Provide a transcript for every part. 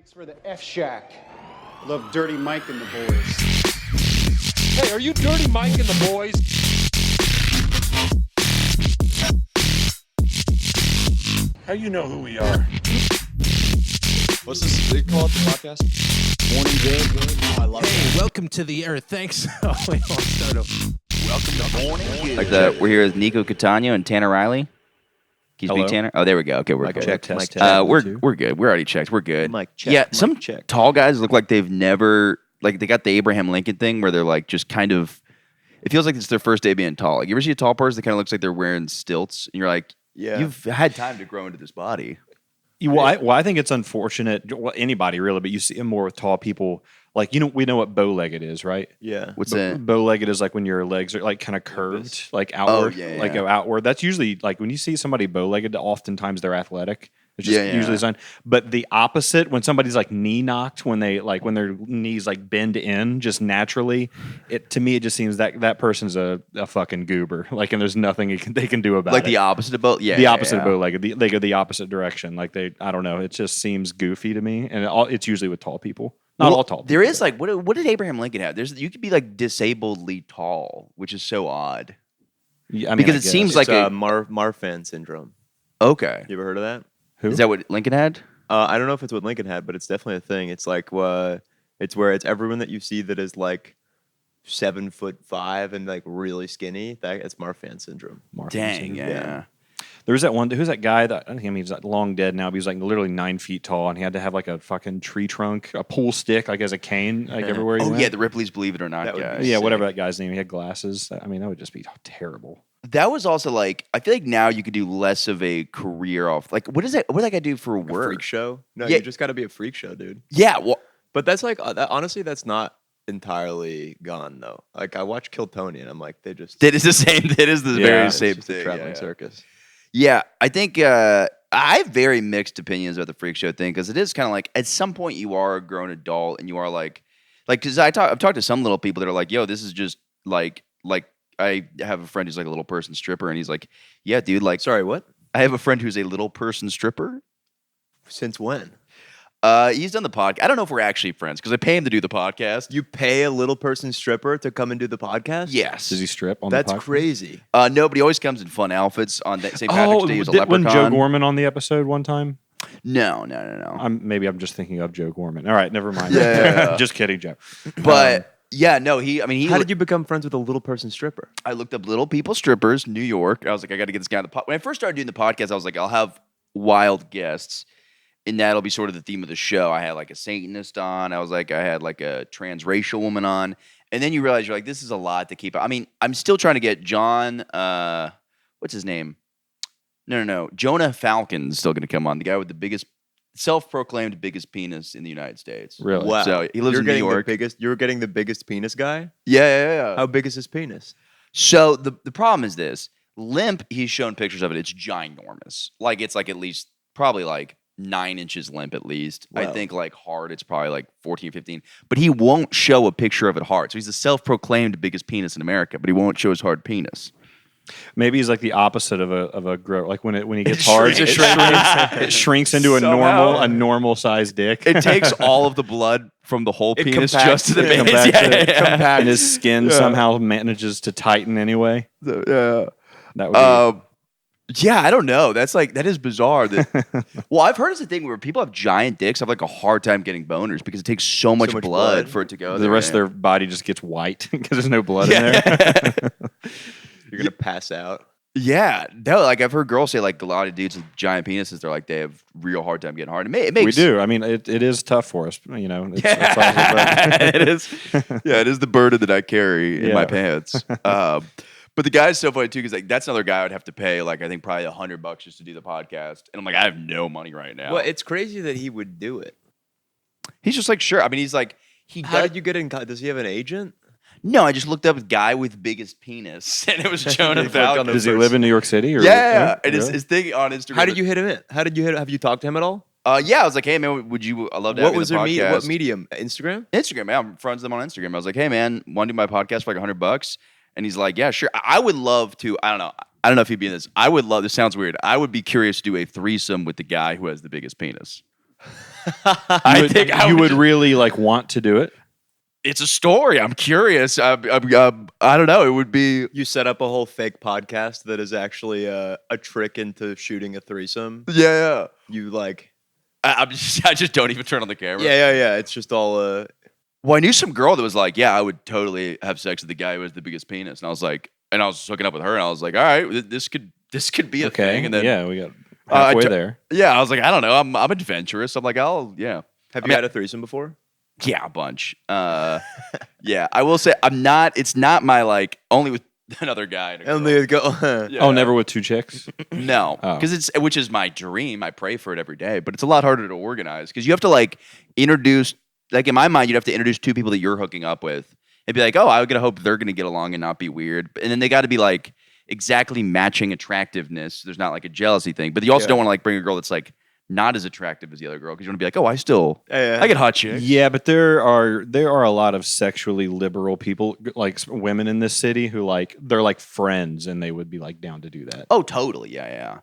Thanks for the F Shack. Love Dirty Mike and the boys. Hey, are you Dirty Mike and the boys? How you know who we are? What's this big called, the podcast? Morning good. Oh, I love Hey, welcome to the Earth. Thanks. Oh, wait, I'll start over. Welcome to Morning Good. Like we're here with Nico, Cattaneo, and Tanner Riley. Can you speak, Tanner? Oh, there we go. Okay, we're good. Check, test. We're good. We're already checked. We're good. Mic check, Yeah, mic some check. tall guys look like they've never they got the Abraham Lincoln thing where they're like just kind of. It feels like it's their first day being tall. Like you ever see a tall person that kind of looks like they're wearing stilts, and you're like, Yeah. you've had time to grow into this body. I think it's unfortunate. Well, anybody really, but you see it more with tall people. Like we know what bow-legged is, right? Yeah. What's that? Bow-legged is like when your legs are like kind of curved, like outward, yeah, like yeah. go outward. That's usually like when you see somebody bow-legged. Oftentimes they're athletic. It's just Yeah, yeah. usually a sign. But the opposite, when somebody's like knee knocked, when their knees like bend in just naturally, to me it just seems that person's a fucking goober. Like, and there's nothing they can do about Like it. the opposite of both. Yeah, The yeah, opposite yeah. of bow-legged. They go the opposite direction. Like I don't know. It just seems goofy to me, and it's usually with tall people. Not all tall people. There is like what did Abraham Lincoln have? You could be like disabledly tall, which is so odd. Yeah, I mean, because I it guess. seems It's like Marfan syndrome. okay. You ever heard of that? Who? Is that what Lincoln had? I don't know if it's what Lincoln had, but it's definitely a thing. It's like it's where it's everyone that you see that is like 7'5" and like really skinny. It's Marfan syndrome. Marfan Dang, syndrome. yeah. There's that one. Who's that guy that I think he's like long dead now? But he was like literally 9 feet tall, and he had to have like a fucking tree trunk, a pool stick, like as a cane, like everywhere. He Oh went. yeah, the Ripley's Believe It or Not That would be guy. Yeah, sick. whatever that guy's name. He had glasses. I mean, that would just be terrible. That was also like I feel like now you could do less of a career off. Like what does that guy do for A work? freak show? No, Yeah. you just got to be a freak show, dude. Yeah, well, But that's like honestly, that's not entirely gone though. Like I watched Kill Tony, and I'm like, they just it is the same. It is the very it's same just a thing. traveling Yeah. circus. Yeah, I think I have very mixed opinions about the freak show thing because it is kind of like at some point you are a grown adult and you are like because I've talked to some little people that are like, yo, this is just like I have a friend who's like a little person stripper and he's like, yeah, dude, like Sorry, what? I have a friend who's a little person stripper. Since when? He's done the podcast. I don't know if we're actually friends because I pay him to do the podcast. You pay a little person stripper to come and do the podcast? Yes. Does he strip on That's the podcast? crazy. No, but he always comes in fun outfits on that St. Patrick's Day. He was a wasn't leprechaun. Joe Gorman on the episode one time? No. Maybe I'm just thinking of Joe Gorman. All right, never mind. Yeah. Just kidding, Joe. But yeah, no, he. How did you become friends with a little person stripper? I looked up little people strippers, New York. I was like, I got to get this guy on the pod. When I first started doing the podcast, I was like, I'll have wild guests, and that'll be sort of the theme of the show. I had like a Satanist on. I had like a transracial woman on, and then you realize you're like, this is a lot to keep. I mean, I'm still trying to get John. What's his name? No. Jonah Falcon's still going to come on. The guy with the biggest, self-proclaimed biggest penis in the United States. Really? Wow. So he lives in New York. You're getting the biggest penis guy? Yeah. How big is his penis? So the problem is this. Limp, he's shown pictures of it. It's ginormous. Like it's like at least probably like 9 inches limp at least. I Wow. think like hard, it's probably like 14, 15. But he won't show a picture of it hard. So he's the self-proclaimed biggest penis in America, but he won't show his hard penis. Maybe he's like the opposite of a grow. Like when he gets hard, shrinks. it shrinks into a normal sized dick. It takes all of the blood from the whole penis compacts just to the it. base. Compacts. And his skin somehow manages to tighten anyway. Yeah. That would be Yeah, I don't know. That is bizarre. Well, I've heard it's a thing where people have giant dicks have like a hard time getting boners because it takes so much, much blood blood. for it to go. the rest of their body just gets white because there's no blood in there. You're going to pass out. Yeah, no, like I've heard girls say like a lot of dudes with giant penises, they're like they have real hard time getting hard. It makes We do. I mean, it is tough for us. You know, it's it is. Yeah, it is the burden that I carry in my Yeah. pants. But the guy's so funny too because like that's another guy I'd have to pay like I think probably $100 just to do the podcast, and I'm like I have no money right now. Well, it's crazy that he would do it. He's just like sure. I mean, he's like How did you get in? Does he have an agent? No, I just looked up guy with biggest penis, and it was Jonah You clicked on Falcon. the Does he first- live in New York City? Or Yeah, and really? his thing on Instagram. How did you hit him in? Have you talked to him at all? Yeah, I was like, hey man, would you? I love to have What you was on their the medium? podcast. What medium? Instagram? Instagram. Yeah, I'm friends with them on Instagram. I was like, hey man, want to do my podcast for like $100? And he's like, yeah, sure. I would love to. I don't know if he'd be in this. I would love. This sounds weird. I would be curious to do a threesome with the guy who has the biggest penis. I think I you would just- really like want to do it. It's a story. I'm curious. I don't know. It would be. You set up a whole fake podcast that is actually a trick into shooting a threesome. Yeah. You like, I just don't even turn on the camera. yeah. It's just all. Well, I knew some girl that was like, yeah, I would totally have sex with the guy who has the biggest penis, and I was like, and I was hooking up with her, and I was like, all right, this could be a Okay. thing. And then yeah, we got halfway there. Yeah, I was like, I don't know. I'm adventurous. I'm like, Have you had a threesome before? Yeah, a bunch. Yeah, I will say I'm not. It's not my like only with another guy. And a girl. And they go. Yeah. Oh, never with two chicks. No, Oh. because it's which is my dream. I pray for it every day, but it's a lot harder to organize because you have to like introduce. Like in my mind, you'd have to introduce two people that you're hooking up with and be like, oh, I'm gonna hope they're gonna get along and not be weird. And then they got to be like exactly matching attractiveness. There's not like a jealousy thing, but you also don't want to like bring a girl that's like not as attractive as the other girl because you want to be like, oh, I get hot chicks. Yeah, but there are a lot of sexually liberal people, like women in this city, who like they're like friends, and they would be like down to do that. Oh, totally. Yeah.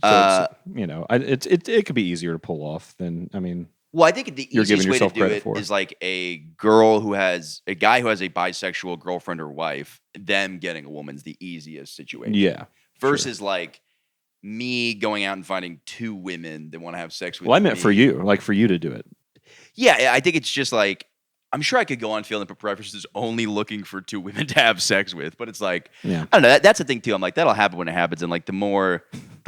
So it could be easier to pull off than Well, I think the You're giving easiest way to yourself do credit it for. is like a guy who has a bisexual girlfriend or wife, them getting a woman's the easiest situation. Yeah. Versus like me going out and finding two women that want to have sex with Well, I meant me. for you, like for you to do it. Yeah, I think it's just like I'm sure I could go on feeling preferences only looking for two women to have sex with, but it's like Yeah. I don't know. That's the thing too. I'm like that'll happen when it happens, and like the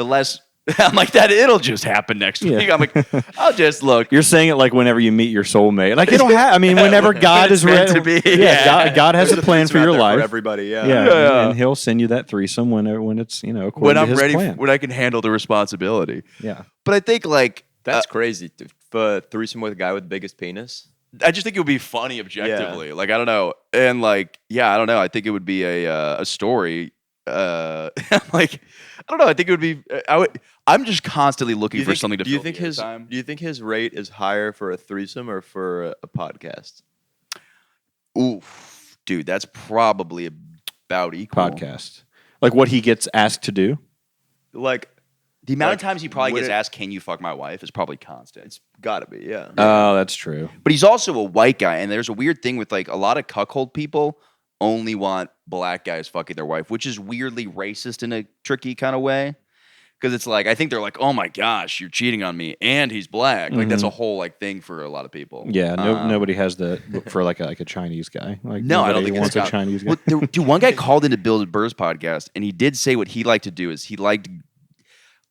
less. I'm like that. It'll just happen next Yeah. week. I'm like, I'll just look. You're saying it like whenever you meet your soulmate. Like it'll happen. Whenever God it's is meant ready to be. Yeah, God has a There's plan threesome for out your there life. for everybody. Yeah. Yeah, and He'll send you that threesome when it's according When to I'm his ready, plan. when I can handle the responsibility. Yeah. But I think like That's crazy. But threesome with a guy with the biggest penis. I just think it would be funny objectively. Like I don't know, and like I don't know. I think it would be a story. Like I don't know. I think it would be. I'm just constantly looking for something to. Do you fill think the his airtime. Do you think his rate is higher for a threesome or for a podcast? Oof, dude, that's probably about equal. Podcast. Like what he gets asked to do. Like, The amount of Like, times he probably would gets it- asked, "Can you fuck my wife?" is probably constant. it's gotta be. Yeah. Oh, that's true. But he's also a white guy, and there's a weird thing with like a lot of cuckold people only want black guys fucking their wife, which is weirdly racist in a tricky kind of way. Because it's like I think they're like, oh my gosh, you're cheating on me, and he's black. Like that's a whole like thing for a lot of people. Yeah, nobody has the for like a Chinese guy. Like No, I don't nobody think wants it's a Chinese guy. Well, dude, one guy called into Bill Burr's podcast, and he did say what he liked to do is he liked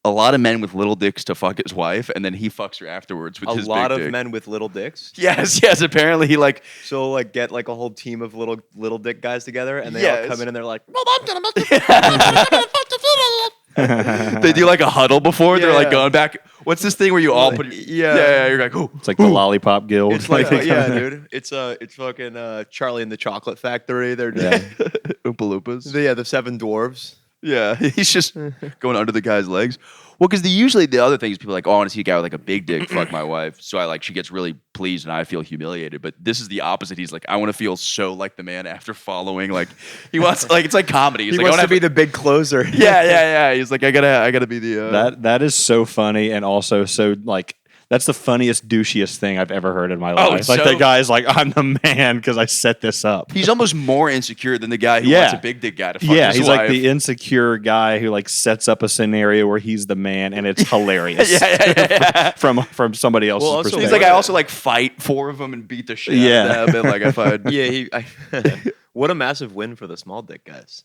a lot of men with little dicks to fuck his wife, and then he fucks her afterwards with A his lot big of dick. men with little dicks. Yes. Apparently, he like So like get like a whole team of little dick guys together, and they all Yes. come in and they're like, they do like a huddle before. They're like Yeah. going back. What's this thing where you all put? Yeah. You're like, oh, It's like the Lollipop Guild. it's like they yeah, come in. dude. It's fucking Charlie and the Chocolate Factory. They're Yeah. Oompa Loompas. the seven dwarves. Yeah, he's just going under the guy's legs. Well, because usually the other thing is people are like, oh, I want to see a guy with like a big dick fuck my wife. So she gets really pleased and I feel humiliated. But this is the opposite. He's like, I want to feel so like the man after following. Like he wants it's like comedy. He's He like, I wants wanna to be the big closer. yeah. He's like, I gotta be the That is so funny and also so like that's the funniest douchiest thing I've ever heard in my life. it's Like so- the guy's like, I'm the man because I set this up. He's almost more insecure than the guy who Yeah. wants a big dick guy to fuck Yeah, his he's wife. like the insecure guy who like sets up a scenario where he's the man and it's hilarious. yeah. from somebody else's Well, also, perspective. He's like, I also like fight four of them and beat the shit Yeah. out of them. And like if I Yeah, what a massive win for the small dick guys.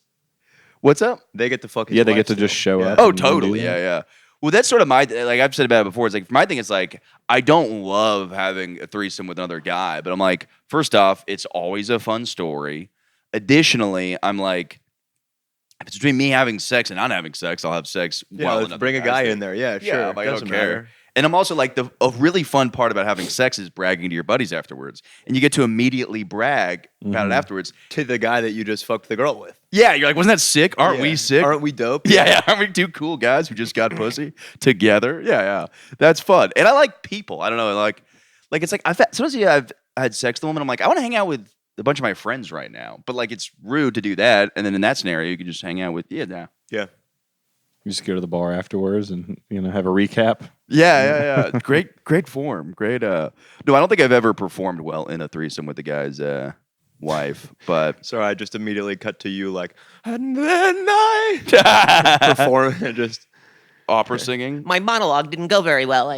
What's up? They get to fuck his Yeah, they wife get to still. just show Yeah. up. Oh, and do totally. that. Yeah. Well, that's sort of my like I've said about it before. It's like my thing is like I don't love having a threesome with another guy, but I'm like, first off, it's always a fun story. Additionally, I'm like, if it's between me having sex and not having sex, I'll have sex. Yeah, while let's another bring a guy's guy there. in there. Yeah, Yeah, sure. I'm like, I Doesn't don't care. matter. And I'm also like a really fun part about having sex is bragging to your buddies afterwards, and you get to immediately brag about it afterwards. To the guy that you just fucked the girl with. Yeah, you're like, wasn't that sick? Aren't we Yeah. sick? Aren't we dope? Yeah, aren't we two cool guys who just got pussy together? Yeah, that's fun. And I like people. I don't know, like it's like sometimes I've had sex with a woman. I'm like, I want to hang out with a bunch of my friends right now, but like it's rude to do that. And then in that scenario, you can just hang out with Yeah. You just go to the bar afterwards and have a recap. Yeah. Great form. Great. No, I don't think I've ever performed well in a threesome with the guy's wife, but Sorry, I just immediately cut to you like, and then I perform and just opera singing. My monologue didn't go very well.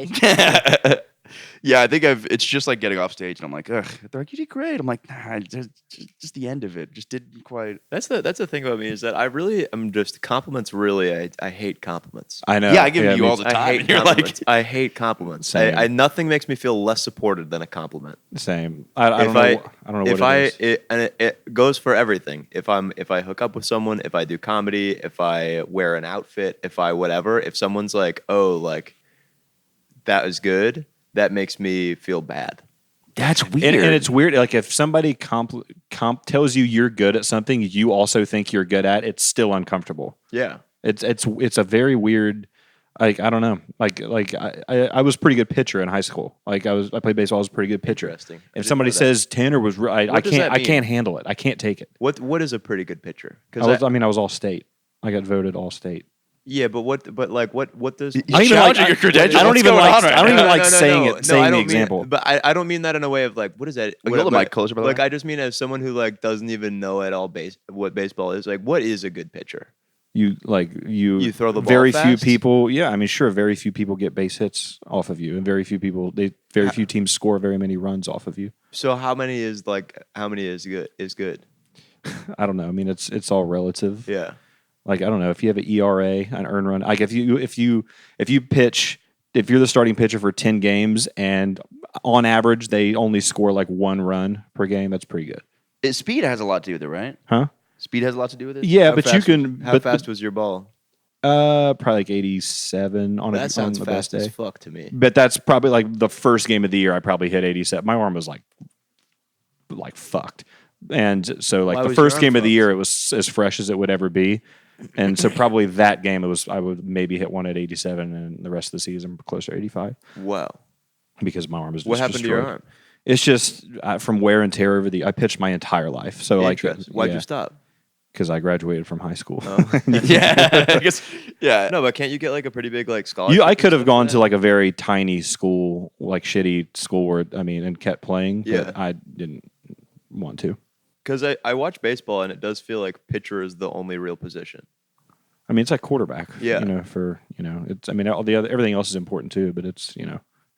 Yeah, I think it's just like getting off stage and I'm like, ugh. They're like, you did great. I'm like, nah, just the end of it just didn't quite. That's the thing about me is that I really am just compliments. Really, I hate compliments. I know. Yeah, I give them to you me all too. the time. I hate and you're compliments. like, I hate compliments. Same. Nothing makes me feel less supported than a compliment. Same. I don't know. I don't know if what it is. It goes for everything. If I hook up with someone, if I do comedy, if I wear an outfit, if I whatever, if someone's like, oh, like that was good, that makes me feel bad. that's weird. And it's weird. Like if somebody tells you you're good at something you also think you're good at, it's still uncomfortable. Yeah. It's a very weird. Like I don't know. Like I was a pretty good pitcher in high school. Like I played baseball. I was a pretty good pitcher. Interesting. I If didn't somebody know that. says Tanner was, I What does that I mean? can't handle it. I can't take it. What is a pretty good pitcher? I was all state. I got voted all state. Yeah, but what does I don't even challenging your credentials. I don't What's even going like. on right I don't now? even like saying no, it. Saying I the don't example. mean, but I don't mean that in a way of like, what is that? Can you hold the mic closer, by the Like way? I just mean as someone who like doesn't even know at all what baseball is. Like, what is a good pitcher? You throw the ball very few fast? people. Yeah, I mean, sure. Very few people get base hits off of you, and very few teams score very many runs off of you. So how many is good? Is good? I don't know. I mean, it's all relative. Yeah. Like I don't know if you have an ERA, an earn run. Like if you pitch, if you're the starting pitcher for 10 games and on average they only score like 1 run per game, that's pretty good. Speed has a lot to do with it, right? Huh? Speed has a lot to do with it. Yeah, How but you fast- can. How but fast was your ball? Probably like 87 on That sounds the best fast as day. fuck to me. But that's probably like the first game of the year. I probably hit 87. My arm was like fucked, and so like Why the was your first arm game of the fucked? year, it was as fresh as it would ever be, and so probably that game I would maybe hit one at 87, and the rest of the season closer to 85 Wow. because my arm was. What just happened to your destroyed. arm? It's just from wear and tear over I pitched my entire life, so like Interesting. Why'd you stop? Because I graduated from high school. Yeah, I guess. Yeah. No, but can't you get like a pretty big like scholarship? I and could have stuff gone for to that? like a very tiny school, like shitty school where and kept playing. Yeah. But I didn't want to. Because I watch baseball and it does feel like pitcher is the only real position. I mean, it's like quarterback. Yeah. It's. I mean, everything else is important too, but it's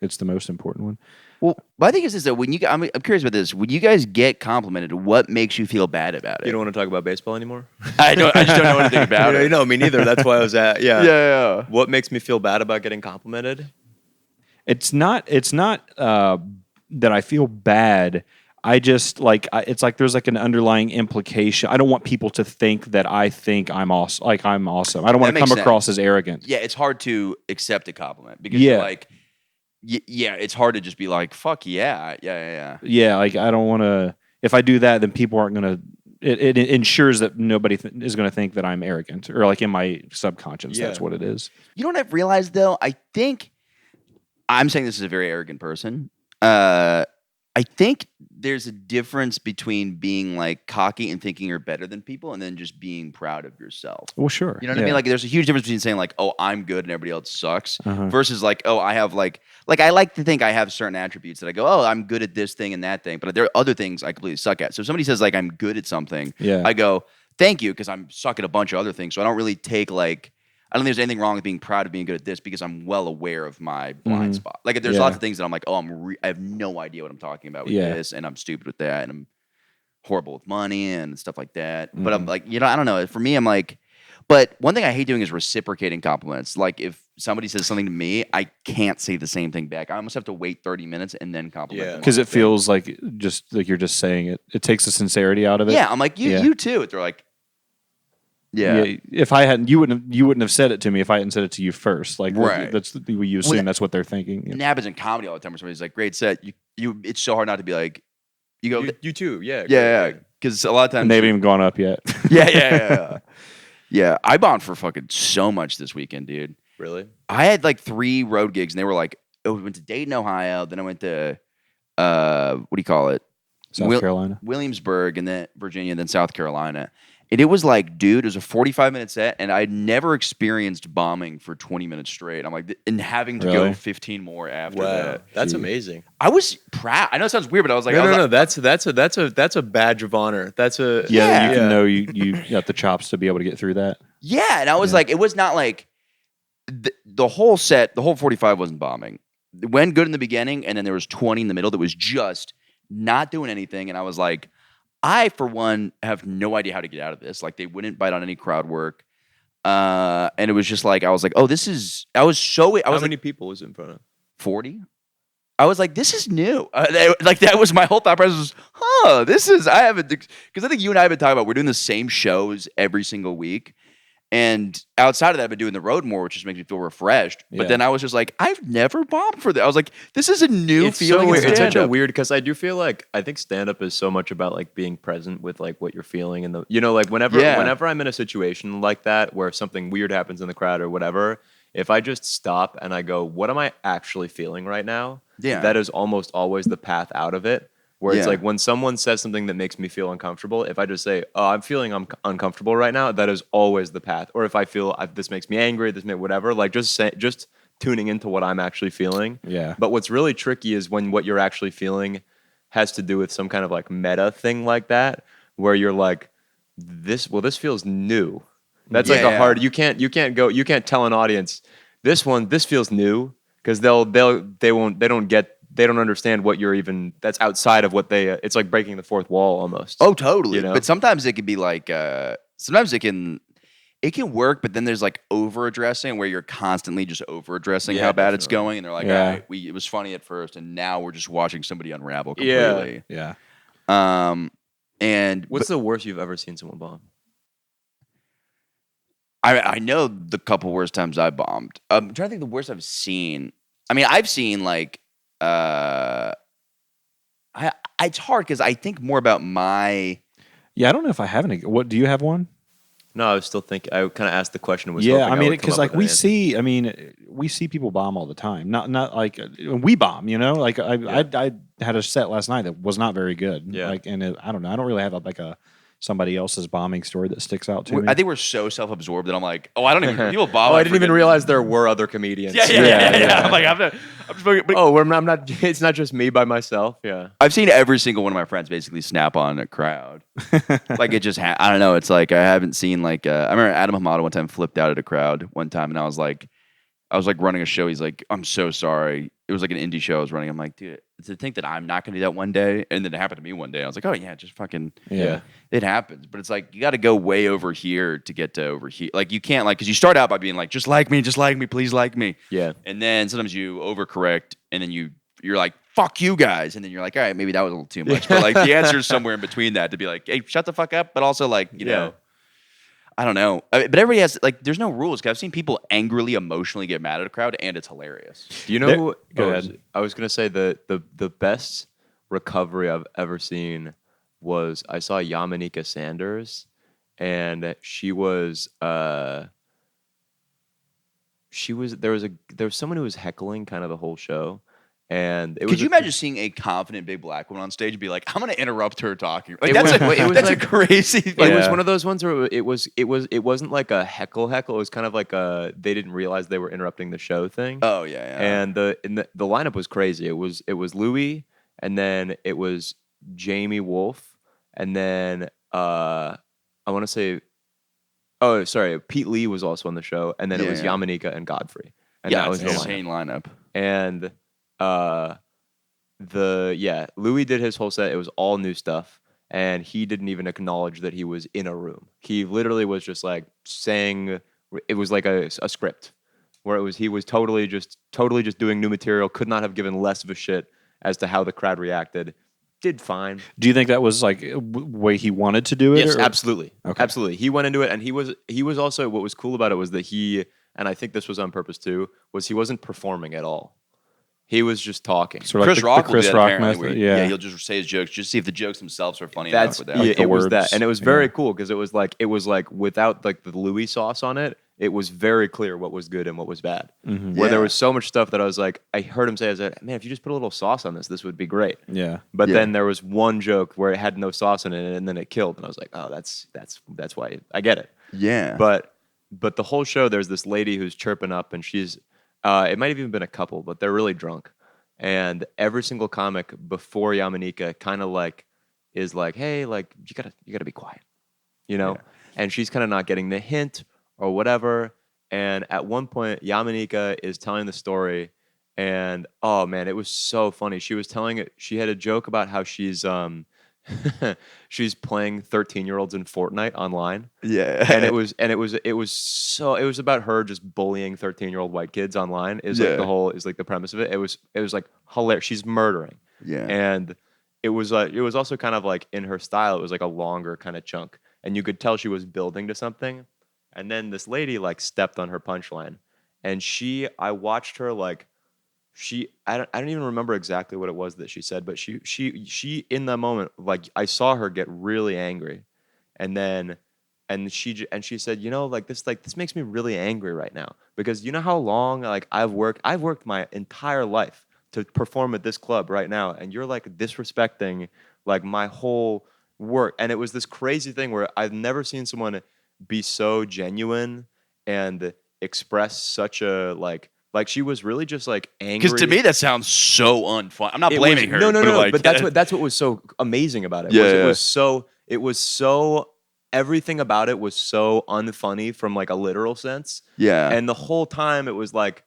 it's the most important one. Well, my thing is this though. I'm curious about this. When you guys get complimented, what makes you feel bad about it? You don't want to talk about baseball anymore? I just don't know anything about it. No, me neither. That's why I was at. Yeah. Yeah. What makes me feel bad about getting complimented? It's not that I feel bad. I just it's like there's like an underlying implication. I don't want people to think that I think I'm awesome. Like I'm awesome. I don't want That to come makes across as arrogant. Yeah, it's hard to accept a compliment because Yeah. you're like, yeah, it's hard to just be like, fuck yeah. Yeah, like I don't want to. If I do that, then people aren't going to. It ensures that nobody is going to think that I'm arrogant or like in my subconscious. Yeah. That's what it is. You know what I've realized though? I think I'm saying this is a very arrogant person. I think there's a difference between being like cocky and thinking you're better than people and then just being proud of yourself. Well, sure. You know what I mean? Like there's a huge difference between saying like, oh, I'm good and everybody else sucks Uh-huh. versus like, oh, I have like I like to think I have certain attributes that I go, oh, I'm good at this thing and that thing. But there are other things I completely suck at. So if somebody says like I'm good at something, Yeah. I go, thank you, because I'm suck at a bunch of other things. So I don't really take like I don't think there's anything wrong with being proud of being good at this because I'm well aware of my blind spot. Like there's Yeah. lots of things that I'm like, oh, I have no idea what I'm talking about with Yeah. this, and I'm stupid with that, and I'm horrible with money and stuff like that. But I'm like, I don't know. For me, I'm like, but one thing I hate doing is reciprocating compliments. Like if somebody says something to me, I can't say the same thing back. I almost have to wait 30 minutes and then compliment Yeah. them. Because on it the thing. feels like just like you're just saying it. It takes the sincerity out of it. Yeah, I'm like, Yeah. you too. They're like, yeah. If I hadn't, you wouldn't have said it to me if I hadn't said it to you first. Like Right. That's you assume Well, that's what they're thinking. And that happens in comedy all the time where somebody's like, great set. You it's so hard not to be like, you go, You too. Yeah. yeah. Because a lot of times And they haven't even gone up yet. yeah. Yeah, I bombed for fucking so much this weekend, dude. Really? I had like 3 road gigs, and they were like, oh, we went to Dayton, Ohio, then I went to what do you call it? South Carolina. Williamsburg, and then Virginia, and then South Carolina. And it was like, dude, it was a 45-minute set, and I'd never experienced bombing for 20 minutes straight. I'm like, and having to Really? go 15 more after that. That's amazing. I was proud. I know it sounds weird, but I was like, No. That's a badge of honor. That's a Yeah, you can know you got the chops to be able to get through that. yeah. And I was like, it was not like the whole set, the whole 45 wasn't bombing. It went good in the beginning, and then there was 20 in the middle that was just not doing anything. And I was like, I, for one, have no idea how to get out of this. Like, they wouldn't bite on any crowd work. And it was just like, I was like, oh, this is, I was How many people was it in front of? 40. I was like, this is new. Like, that was my whole thought process was, this is, I haven't, because I think you and I have been talking about, we're doing the same shows every single week. And outside of that, I've been doing the road more, which just makes me feel refreshed. But then I was just like, I've never bombed for that. I was like, this is a new feeling. It's such a weird, because I do feel like, I think stand-up is so much about like being present with like what you're feeling. And like whenever I'm in a situation like that, where something weird happens in the crowd or whatever, if I just stop and I go, what am I actually feeling right now? Yeah. That is almost always the path out of it. Where it's Yeah. like when someone says something that makes me feel uncomfortable, if I just say, "Oh, I'm feeling uncomfortable right now," that is always the path. Or if I feel this makes me angry, whatever, like just tuning into what I'm actually feeling. Yeah. But what's really tricky is when what you're actually feeling has to do with some kind of like meta thing like that, where you're like, this feels new. That's like a hard. You can't tell an audience this feels new, because they don't understand what you're even, that's outside of what they, it's like breaking the fourth wall almost. Oh, totally. You know? But sometimes it can be like, sometimes it can work, but then there's like over addressing where you're constantly just over addressing how bad it's going. And they're like, all right, it was funny at first, and now we're just watching somebody unravel completely. Yeah. And What's the worst you've ever seen someone bomb? I know the couple worst times I bombed. I'm trying to think the worst I've seen. I mean, I've seen like, it's hard because I think more about my. Yeah, I don't know if I have any. What do you have one? No, I was still thinking. I kind of asked the question. And was Yeah, hoping I mean, would come because up like with we an answer. see, I mean, we see people bomb all the time. Not like we bomb, you know. Like I had a set last night that was not very good. Yeah. Like, and I don't know. I don't really have like a somebody else's bombing story that sticks out to me. I think we're so self-absorbed that I'm like, oh, I don't even people bomb. Oh, I didn't even realize there were other comedians. Yeah. I'm like, I'm just fucking, but Oh, I'm not. It's not just me by myself. Yeah. I've seen every single one of my friends basically snap on a crowd. Like it just, I don't know. It's like I haven't seen like. I remember Adam Hamada one time flipped out at a crowd one time, and I was like running a show. He's like, I'm so sorry. It was like an indie show I was running. I'm like, dude, to think that I'm not going to do that one day, and then it happened to me one day. I was like, oh yeah, just fucking Yeah. It happens. But it's like you got to go way over here to get to over here. Like you can't because you start out by being like, just like me, please like me. Yeah. And then sometimes you overcorrect, and then you're like, fuck you guys, and then you're like, all right, maybe that was a little too much. But like the answer is somewhere in between that to be like, hey, shut the fuck up, but also like you know. I don't know. But everybody has, like, there's no rules. Because I've seen people angrily, emotionally get mad at a crowd, and it's hilarious. Do you know? Go ahead. I was gonna say the best recovery I've ever seen was I saw Yamanika Sanders, and she was there was someone who was heckling kind of the whole show. And Could you imagine seeing a confident big black woman on stage and be like, "I'm going to interrupt her talking"? Like It that's was that's like- a crazy. It was Yeah. one of those ones where it wasn't like a heckle. It was kind of like they didn't realize they were interrupting the show thing. Oh yeah. And the lineup was crazy. It was Louis, and then it was Jamie Wolf, and then I want to say, oh sorry, Pete Lee was also on the show, and then it was Yeah. Yamanika and Godfrey, and yeah, that was it's the an lineup. insane lineup. And Louis did his whole set. It was all new stuff, and he didn't even acknowledge that he was in a room. He literally was just like saying it was like a script where he was totally just doing new material. Could not have given less of a shit as to how the crowd reacted. Did fine. Do you think that was like way he wanted to do it? Yes, or- absolutely. Okay. Absolutely. He went into it, and he was also, what was cool about it was that he, and I think this was on purpose too, was he wasn't performing at all. He was just talking. Sort of like Chris the Rock will Chris do that Rock apparently, method. where Yeah. he'll just say his jokes, just see if the jokes themselves are funny That's enough without. it the was that, words. and it was very cool because it was like without like the Louis sauce on it. it was very clear what was good and what was bad. Mm-hmm. Where there Yeah. was so much stuff that I was like, I heard him say, I was like, man, if you just put a little sauce on this would be great. Yeah. But Yeah. then there was one joke where it had no sauce in it, and then it killed, and I was like, oh, that's why I get it. Yeah. But the whole show, there's this lady who's chirping up, and she's it might have even been a couple, but they're really drunk, and every single comic before Yamanika kind of like is like, hey, like you gotta be quiet, you know. Yeah. And she's kind of not getting the hint or whatever. And at one point, Yamanika is telling the story, and oh man, it was so funny. She was telling it. She had a joke about how she's she's playing 13-year-olds in Fortnite online, yeah. and it was about her just bullying 13-year-old white kids online. Is like the premise of it. It was like hilarious. She's murdering. Yeah. And it was also kind of like in her style. It was like a longer kind of chunk, and you could tell she was building to something. And then this lady like stepped on her punchline, and I watched her like, I don't even remember exactly what it was that she said, but she in that moment, like I saw her get really angry, and she said, you know, like this makes me really angry right now, because you know how long like I've worked my entire life to perform at this club right now, and you're like disrespecting like my whole work. And it was this crazy thing where I've never seen someone be so genuine and express such a like she was really just like angry. Because to me, that sounds so unfun. I'm not blaming her. No. Like, But that's what was so amazing about it. Yeah, It was so everything about it was so unfunny from like a literal sense. Yeah. And the whole time it was like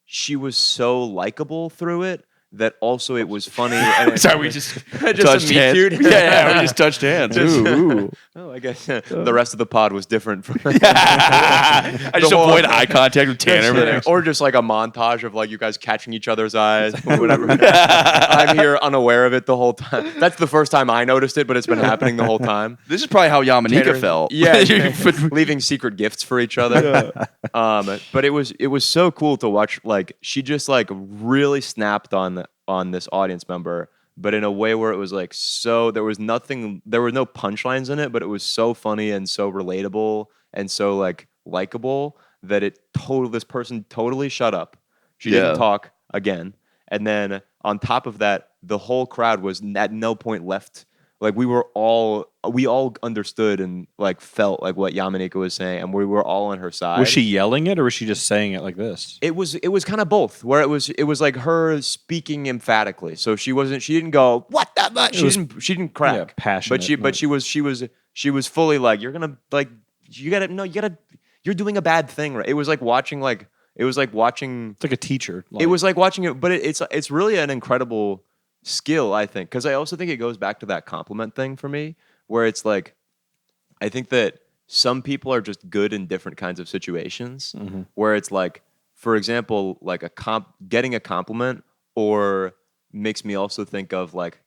she was so likable through it that also it was funny. And Sorry, we just just touched a meet hands. cute. Yeah, we just touched hands. Ooh. Oh, I guess the rest of the pod was different from I just The whole- avoid eye contact with Tanner. or just like a montage of like you guys catching each other's eyes, whatever. I'm here unaware of it the whole time. That's the first time I noticed it, but it's been happening the whole time. This is probably how Yamanika Tanner- felt. Yeah, leaving secret gifts for each other. But it was so cool to watch. Like she just like really snapped on this audience member, but in a way where it was like so there was no punchlines in it, but it was so funny and so relatable and so like likable that this person totally shut up. She didn't talk again. And then on top of that, the whole crowd was at no point left. Like we all understood and like felt like what Yamanika was saying, and we were all on her side. Was she yelling it, or was she just saying it like this? It was kind of both. Where it was like her speaking emphatically. So she didn't go what the. She didn't crack. Yeah, passionate. But she was fully like, you're gonna like you're doing a bad thing. Right? It was like watching It's like a teacher. it was like watching it, but it's really an incredible skill, I think, because I also think it goes back to that compliment thing for me, where it's like, I think that some people are just good in different kinds of situations, where it's like, for example, like getting a compliment, or makes me also think of like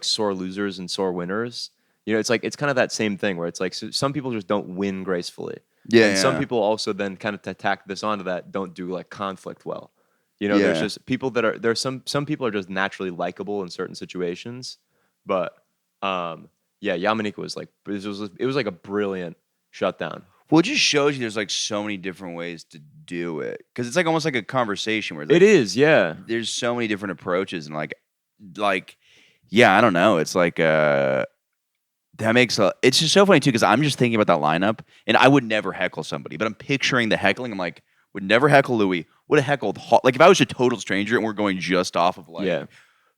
sore losers and sore winners. You know, it's like it's kind of that same thing where it's like some people just don't win gracefully. Yeah. And some people also then kind of tack this onto that, don't do like conflict well. You know, Yeah. there's just people that some people are just naturally likable in certain situations. But Yamanika was like, it was like a brilliant shutdown. Well, it just shows you there's like so many different ways to do it, because it's like almost like a conversation where it's like, It is, yeah. there's so many different approaches, and like yeah, I don't know. It's like it's just so funny too, because I'm just thinking about that lineup, and I would never heckle somebody, but I'm picturing the heckling. I'm like, would never heckle Louis. Would have heckled like if I was a total stranger and we're going just off of like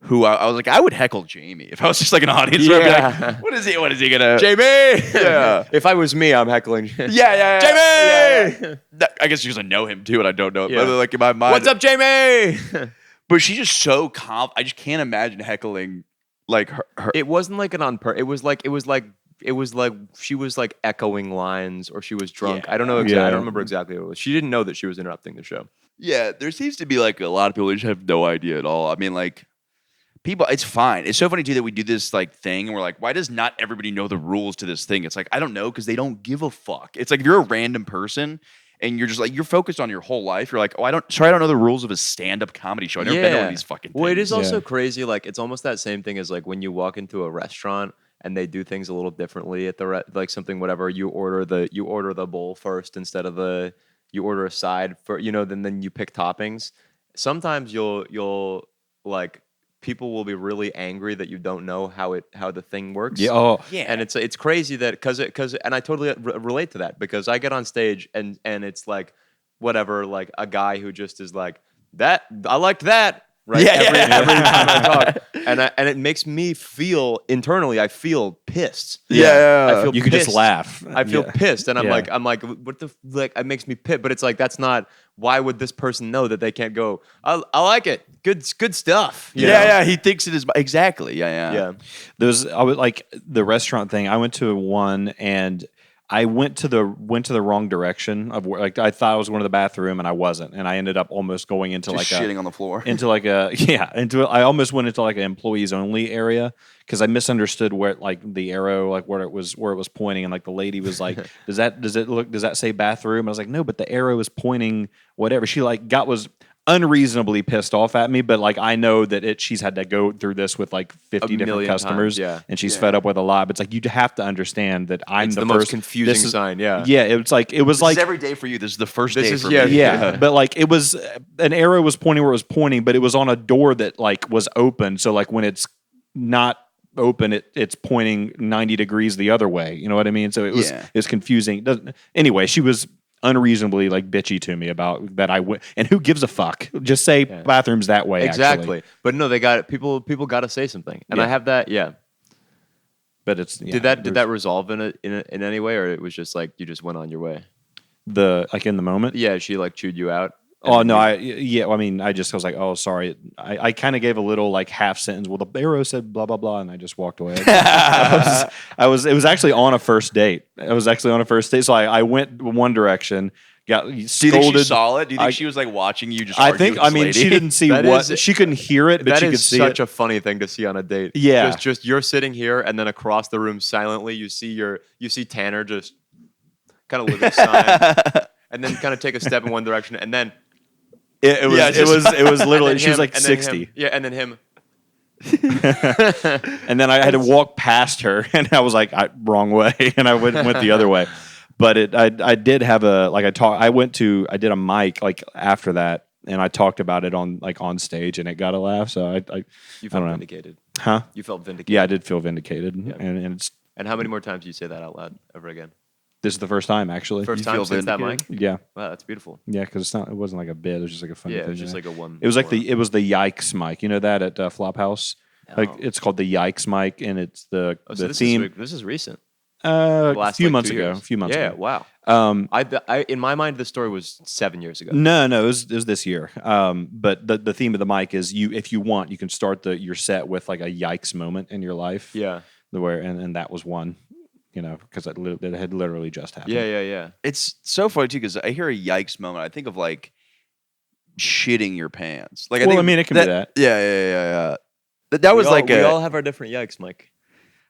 who I was like, I would heckle Jamie if I was just like an audience. Yeah. I'd be like, what is he gonna? Jamie! Yeah. If I was me, I'm heckling. Yeah. Jamie! Yeah. I guess because I know him too, and I don't know. Yeah. But like in my mind, What's up, Jamie? But she's just so I just can't imagine heckling like her. It wasn't like an it was like she was like echoing lines, or she was drunk. Yeah. I don't know exactly. Yeah. I don't remember exactly what it was. She didn't know that she was interrupting the show. Yeah, there seems to be like a lot of people who just have no idea at all. I mean, like people, it's fine. It's so funny too that we do this like thing, and we're like, why does not everybody know the rules to this thing? It's like, I don't know, because they don't give a fuck. It's like if you're a random person and you're just like, you're focused on your whole life. You're like, oh, I don't know the rules of a stand-up comedy show. I've never been to one of these fucking things. Well, it is also crazy. Like, it's almost that same thing as like when you walk into a restaurant and they do things a little differently at the like something whatever you order the bowl first instead of you order a side for then you pick toppings. Sometimes you'll like people will be really angry that you don't know how the thing works. Yeah. Oh, Yeah. And it's crazy that because and I totally relate to that because I get on stage and it's like whatever, like a guy who just is like that I liked that, right? Every time I talk, and it makes me feel internally I feel pissed. I feel you could just pissed. laugh. I feel pissed, and I'm Yeah. like what the like it makes me pissed, but it's like that's not. Why would this person know that they can't go? I like it. Good stuff. you know? Yeah. He thinks it is exactly. Yeah. I would like the restaurant thing. I went to one and I went to the wrong direction of where like I thought I was going to the bathroom and I wasn't, and I ended up almost going into Just like shitting on the floor. I almost went into like an employees only area because I misunderstood where like the arrow like where it was pointing, and like the lady was like, does that say bathroom? I was like, no, but the arrow is pointing whatever. She like was unreasonably pissed off at me, but like I know that she's had to go through this with like 50 different million customers, times, yeah. and she's fed up with a lot. But it's like you have to understand that I'm It's the first, most confusing sign. Yeah. it was like This is every day for you. This is the first This day is- for yeah, me. yeah, but like it was an arrow was pointing where it was pointing, but it was on a door that like was open. So like when it's not open, it's pointing 90 degrees the other way. You know what I mean? So it was confusing. Anyway, she was unreasonably like bitchy to me about that. I went, and who gives a fuck? Just say bathrooms that way. Exactly. Actually. But no, they got it. People got to say something, and I Yeah. have that. Yeah. But it's Did that resolve in any way, or it was just like you just went on your way? the like in the moment? Yeah, she like chewed you out. Oh and no, you- I mean, I was like, oh, sorry. I kind of gave a little like half sentence. Well, the arrow said blah blah blah, and I just walked away. It was actually on a first date. So I went one direction. Got Do you scolded. think she saw it? Do you think she was like watching you just I argue think. with this I mean, lady? she didn't see That what is- she couldn't hear it, but that she could is see such it. a funny thing to see on a date. Yeah. just you're sitting here, and then across the room, silently, you see Tanner just kind of look at the sign, and then kind of take a step in one direction, and then It was. Yeah, It was. It was literally. and then She was him, like and then 60. him. Yeah, and then him. And then I had to walk past her, and I was like, wrong way, and I went the other way. But I did have a like I did a mic like after that, and I talked about it on stage, and it got a laugh. So I You I felt don't know. vindicated. Huh? You felt vindicated. Yeah, I did feel vindicated, Yeah. and it's And how many more times do you say that out loud ever again? this is the first time actually. First You time feel since that mic? vindicated? Yeah, Wow, that's beautiful. yeah, because it wasn't like a bit. It was just like a funny Yeah, thing. it's just like a one. It was like one. it was the Yikes mic. You know that at Flophouse. Like Oh. it's called the Yikes mic, and it's the Oh, so theme. this is recent. A Last, few like, months 2 ago. years. A few months Yeah, ago. wow. I in my mind the story was 7 years ago. No, it was this year. But the theme of the mic is if you want, you can start your set with like a yikes moment in your life. Yeah. And that was one, because it had literally just happened. Yeah. It's so funny too because I hear a yikes moment. I think of like shitting your pants. Like Well, I mean, it can be that. Yeah. That was we all have our different yikes, Mike.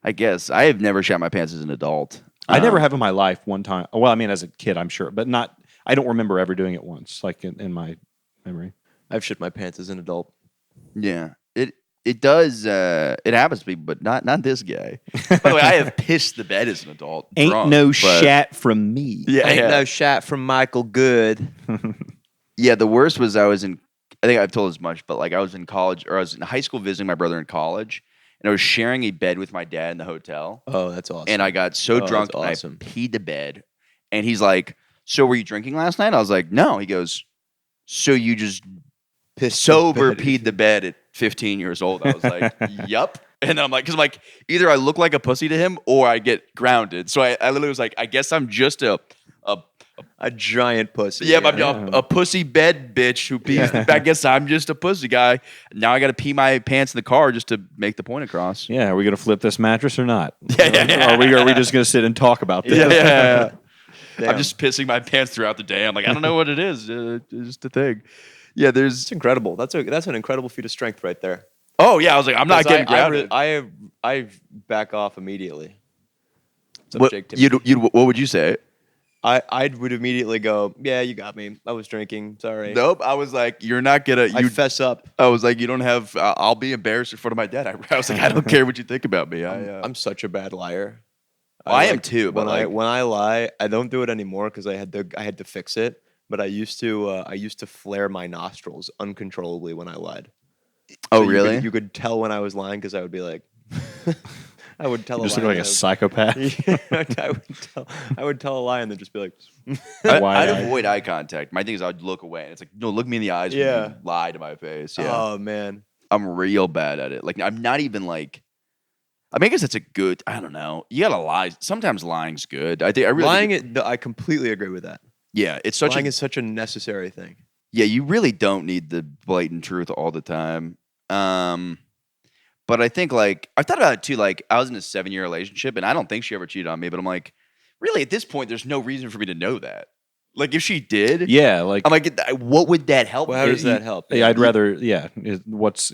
I guess I have never shat my pants as an adult. I never have in my life one time. Well, I mean, as a kid, I'm sure, but not. I don't remember ever doing it once, like in my memory. I've shit my pants as an adult. Yeah, it does. It happens to me, but not this guy. By the way, I have pissed the bed as an adult. Ain't drunk, no but- shat from me. Yeah, shot from Michael Good. Yeah, the worst was I was in. I think I've told as much, but like I was in college or I was in high school visiting my brother in college, and I was sharing a bed with my dad in the hotel. Oh, that's awesome. And I got so Oh, drunk that's and awesome. I peed the bed. And he's like, "So were you drinking last night?" I was like, "No." He goes, "So you just sober peed the bed at 15 years old?" I was like, "Yup." And then I'm like, because I'm like, either I look like a pussy to him or I get grounded. So I literally was like, I guess I'm just a giant pussy. yeah, I'm a pussy bed bitch who pees. I guess I'm just a pussy guy. Now I got to pee my pants in the car just to make the point across. Yeah, are we gonna flip this mattress or not? Yeah. Or are we just gonna sit and talk about this? Yeah. Damn. I'm just pissing my pants throughout the day. I'm like, I don't know what it is. It's just a thing. Yeah, there's. It's incredible. That's an incredible feat of strength right there. Oh yeah, I was like, I'm not getting grounded. I back off immediately. What's up, What Jake Timothy? what would you say? I would immediately go, yeah, you got me. I was drinking. Sorry. Nope. I was like, you're not gonna. I fess up. I was like, you don't have. I'll be embarrassed in front of my dad. I was like, I don't care what you think about me. I'm such a bad liar. I am too. But when I lie, I don't do it anymore because I had to fix it. But I used to flare my nostrils uncontrollably when I lied. oh, So really? You could tell when I was lying because I would be like, I would tell You a just lie. look like a and psychopath. I would tell a lie and then just be like, I'd Wide-eyed. avoid eye contact. My thing is, I'd look away, and it's like, no, look me in the eyes. when Yeah. you lie to my face. Yeah, oh man. I'm real bad at it. Like, I'm not even like. I mean, I guess it's a good. I don't know. You gotta lie. Sometimes lying's good. I think I really Lying, I completely agree with that. Yeah, it's such Lying a. is such a necessary thing. Yeah, you really don't need the blatant truth all the time. But I think like I've thought about it too. Like I was in a 7-year relationship, and I don't think she ever cheated on me. But I'm like, really, at this point, there's no reason for me to know that. Like if she did, Yeah, like I'm like, what would that help? Well, how me? does that help? yeah, I'd rather. Yeah, what's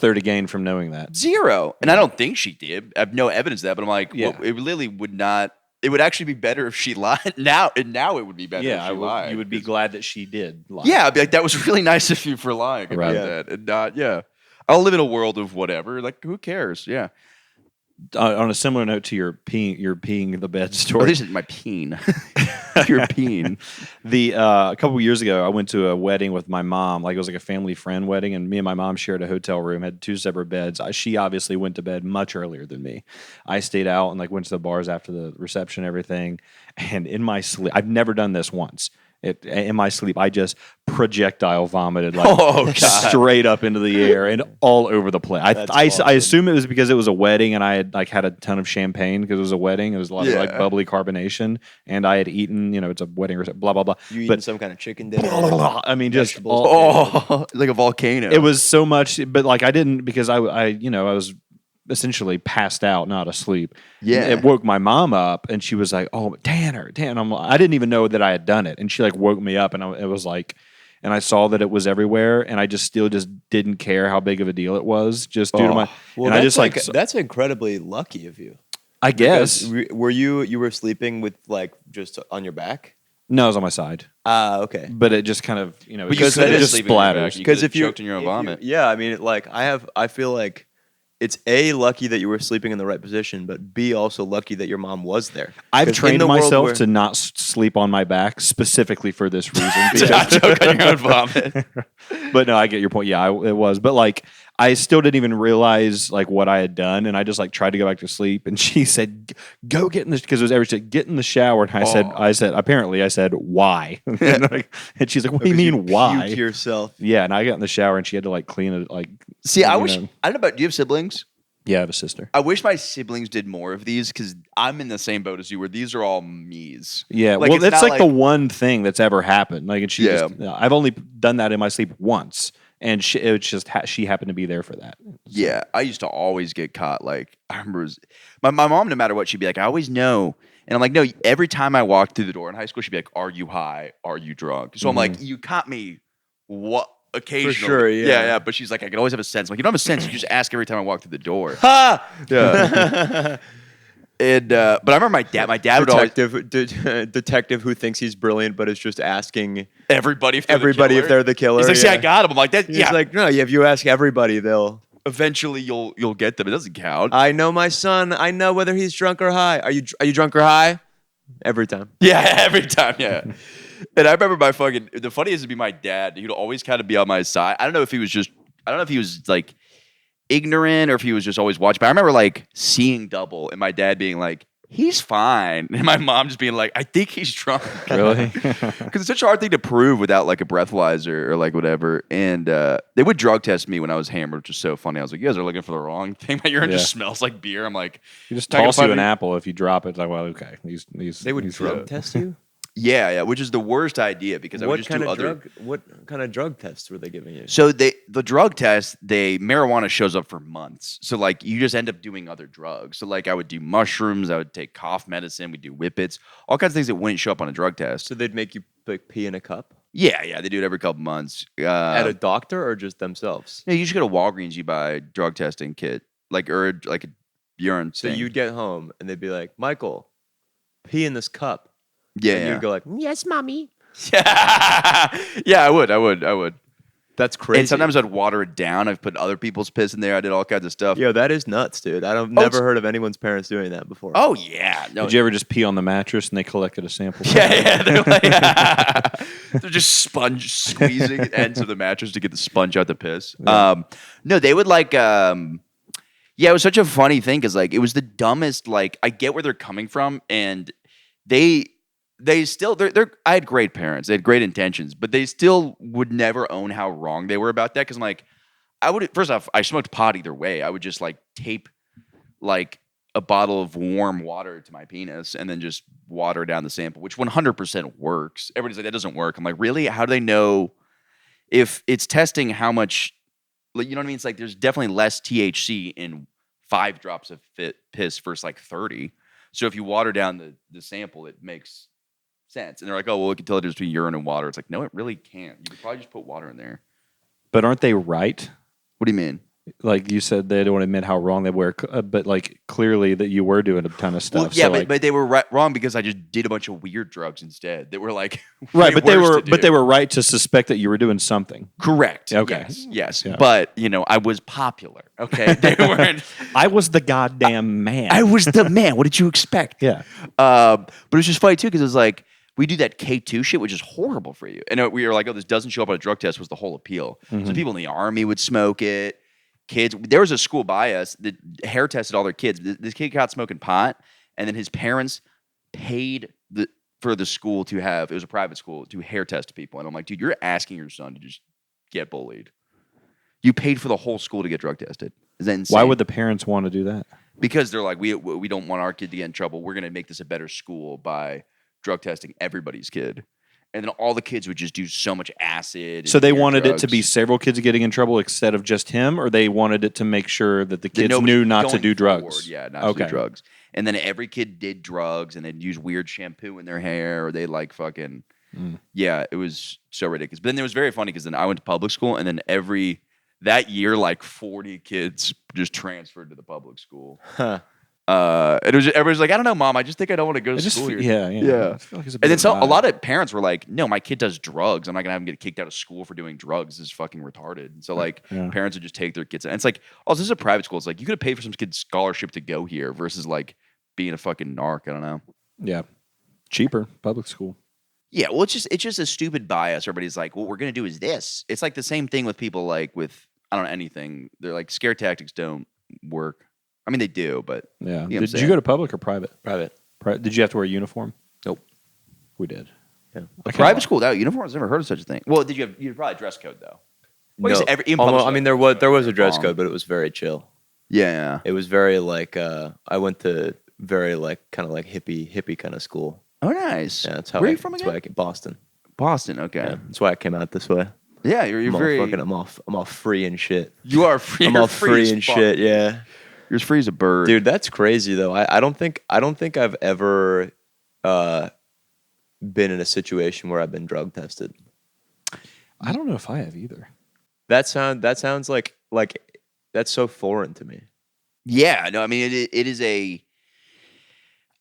there to gain from knowing that? Zero. And I don't think she did. I have no evidence of that. But I'm like, Yeah. well, it really would not. It would actually be better if she lied. Now it would be better. Yeah, if she lied. you would be 'Cause- glad that she did lie. Yeah, I'd be like, that was really nice of you for lying about Right. that, and not. Yeah, I'll live in a world of whatever. Like, who cares? Yeah. On a similar note to your peeing the bed Or story. this is my peen. Your peen. A couple years ago, I went to a wedding with my mom. Like it was like a family friend wedding, and me and my mom shared a hotel room. Had 2 separate beds. She obviously went to bed much earlier than me. I stayed out and like went to the bars after the reception, and everything. And in my sleep, I've never done this once. In my sleep, I just projectile vomited like Oh, God. straight up into the air and all over the place. That's I awesome. assume it was because it was a wedding and I had like had a ton of champagne because it was a wedding. It was a lot of like Yeah. bubbly carbonation, and I had eaten. It's a wedding or blah blah blah. You eating But some kind of chicken dinner? I mean, just Vegetables. Oh, like a volcano. it was so much, but like I didn't because I was essentially passed out, not asleep. Yeah. It woke my mom up, and she was like, "Oh, Tanner." I didn't even know that I had done it, and she like woke me up, and it was like, and I saw that it was everywhere, and I just didn't care how big of a deal it was, just due to my. Well, and I that's just that's incredibly lucky of you. I guess Were you were sleeping with like just on your back? no, it was on my side, Ah, okay. but it just kind of But you because could've it just sleep on your back. splatters. You Because could've if you choked in your own if you- vomit. yeah, I mean, like I feel like it's A, lucky that you were sleeping in the right position, but B, also lucky that your mom was there. I've 'Cause in trained the world myself where- to not sleep on my back specifically for this reason. To not choke on your own vomit. But no, I get your point. Yeah, it was. But like, I still didn't even realize like what I had done, and I just like tried to go back to sleep. And she said, "Go get in this," because it was every said, "Get in the shower." And I said, apparently, I said, "Why?" And she's like, "What do you Because mean, why?" puked yourself. Yeah, and I got in the shower, and she had to like clean it. Like, See, I you wish. know. I don't know about. Do you have siblings? Yeah, I have a sister. I wish my siblings did more of these because I'm in the same boat as you, where these are all me's. Yeah, Like, well, it's that's not like the one thing that's ever happened. Like, and she Yeah. just, I've only done that in my sleep once, and it was just she happened to be there for that. Yeah, I used to always get caught. Like I remember, my mom, no matter what, she'd be like, "I always know," and I'm like, "No." Every time I walked through the door in high school, she'd be like, "Are you high? Are you drunk?" So I'm like, "You caught me." What? Occasionally, sure, yeah. But she's like, "I can always have a sense." I'm like, you don't have a sense. You just ask every time I walk through the door. Ha! Yeah. And but I remember my dad. My dad would always Detective who thinks he's brilliant, but is just asking everybody if they're the killer. He's like, "See, I yeah. got him." I'm like, "That He's yeah." like, no, if you ask everybody, they'll. Eventually, you'll get them. It doesn't count. I know my son. I know whether he's drunk or high. Are you drunk or high? Every time. Yeah, every time. Yeah. And I remember the funniest would be my dad. He'd always kind of be on my side. I don't know if he was like ignorant or if he was just always watching. But I remember like seeing double and my dad being like, "He's fine," and my mom just being like, "I think he's drunk." Really? Because it's such a hard thing to prove without like a breathalyzer or like whatever. And they would drug test me when I was hammered, which is so funny. I was like, "You guys are looking for the wrong thing. My urine just smells like beer." I'm like, You just Not gonna toss you find an me- apple if you drop it. It's like, well, okay, They would he's drug test you. yeah, which is the worst idea because I would What just kind do of other. drug? What kind of drug tests were they giving you? So the drug test, marijuana shows up for months. So like you just end up doing other drugs. So like I would do mushrooms, I would take cough medicine, we do whippets, all kinds of things that wouldn't show up on a drug test. So they'd make you like pee in a cup Yeah, they do it every couple months. at a doctor or just themselves. Yeah, you just go to Walgreens, you buy a drug testing kit, like a urine. So thing. you'd get home and they'd be like, Michael, pee in this cup. Yeah, And yeah. you'd go like, yes, mommy. Yeah, I would. That's crazy. And sometimes I'd water it down. I've put other people's piss in there. I did all kinds of stuff. Yo, that is nuts, dude. I've it's- never heard of anyone's parents doing that before. Oh yeah. No. Did you ever just pee on the mattress and they collected a sample? Yeah. They're like, they're just sponge squeezing ends of the mattress to get the sponge out the piss. Yeah. No, they would like. Yeah, it was such a funny thing because like it was the dumbest. Like I get where they're coming from, and they still they're I had great parents. They had great intentions, but they still would never own how wrong they were about that. Because I'm like, I would first off, I smoked pot either way. I would just like tape like a bottle of warm water to my penis and then just water down the sample, which 100% works. Everybody's like, that doesn't work. I'm like, really? How do they know if it's testing how much? Like, you know what I mean? It's like there's definitely less THC in 5 drops of piss versus like 30. So if you water down the sample, it makes sense. And they're like, oh, well, we can tell the difference between urine and water. It's like, no, it really can't. You could probably just put water in there. But aren't they right? What do you mean? Like you said, they don't admit how wrong they were, but like clearly that you were doing a ton of stuff. Well, yeah, so, like, but they were wrong because I just did a bunch of weird drugs instead. That were like right, way but they worse were to but do. they were right to suspect that you were doing something. correct. Okay. Yes. Yeah. But I was popular. Okay, they weren't. I was the goddamn man. I was the man. What did you expect? Yeah. But it was just funny too because it was like we do that K2 shit, which is horrible for you. And we were like, oh, this doesn't show up on a drug test was the whole appeal. So people in the army would smoke it. Kids, there was a school by us that hair tested all their kids. This kid got smoking pot, and then his parents paid for the school to have, it was a private school, to hair test people. And I'm like, dude, you're asking your son to just get bullied. You paid for the whole school to get drug tested. Is that insane? Why would the parents want to do that? Because they're like, we don't want our kid to get in trouble. We're going to make this a better school by drug testing everybody's kid. And then all the kids would just do so much acid. So and they weird wanted it to drugs. be several kids getting in trouble instead of just him, or they wanted it to make sure that the kids nobody knew not to going do drugs. forward, yeah, not to do drugs. And then every kid did drugs, and they'd use weird shampoo in their hair, or they like fucking. Yeah, it was so ridiculous. But then it was very funny because then I went to public school, and then that year, like 40 kids just transferred to the public school. Huh. And it was everybody's like, I don't know, Mom. I just think I don't want to go to school here. Yeah. I feel like it's a And then bit of a vibe. lot of parents were like, no, my kid does drugs. I'm not going to have him get kicked out of school for doing drugs. This is fucking retarded. And so, like, parents would just take their kids. And it's like, oh, this is a private school. It's like, you could have paid for some kid's scholarship to go here versus, like, being a fucking narc. I don't know. Yeah. Cheaper, public school. Yeah, well, it's just a stupid bias. Everybody's like, what we're going to do is this. It's like the same thing with people, like, with, I don't know, anything. They're like, scare tactics don't work. I mean, they do, but Yeah. you know what I'm Did you saying? go to public or private? Private. Did you have to wear a uniform? Nope. We did. Yeah. Okay. Private school without uniforms? Never heard of such a thing. Well, you had probably dress code though. Well, I guess in public Almost, school, I mean, there was a dress code, but it was very chill. Yeah. It was very like I went to very like kind of like hippie kind of school. Oh, nice. Yeah, that's how. Where are you from That's again? why I came Boston. Boston. Okay. Yeah, that's why I came out this way. Yeah, you're I'm all very. fucking. I'm all free and shit. You are free. I'm you're all free as and fuck. shit. Yeah. You're as free as a bird, Dude, that's crazy though. I don't think I've ever been in a situation where I've been drug tested. I don't know if I have either. That sounds like that's so foreign to me. Yeah. No, I mean it is a.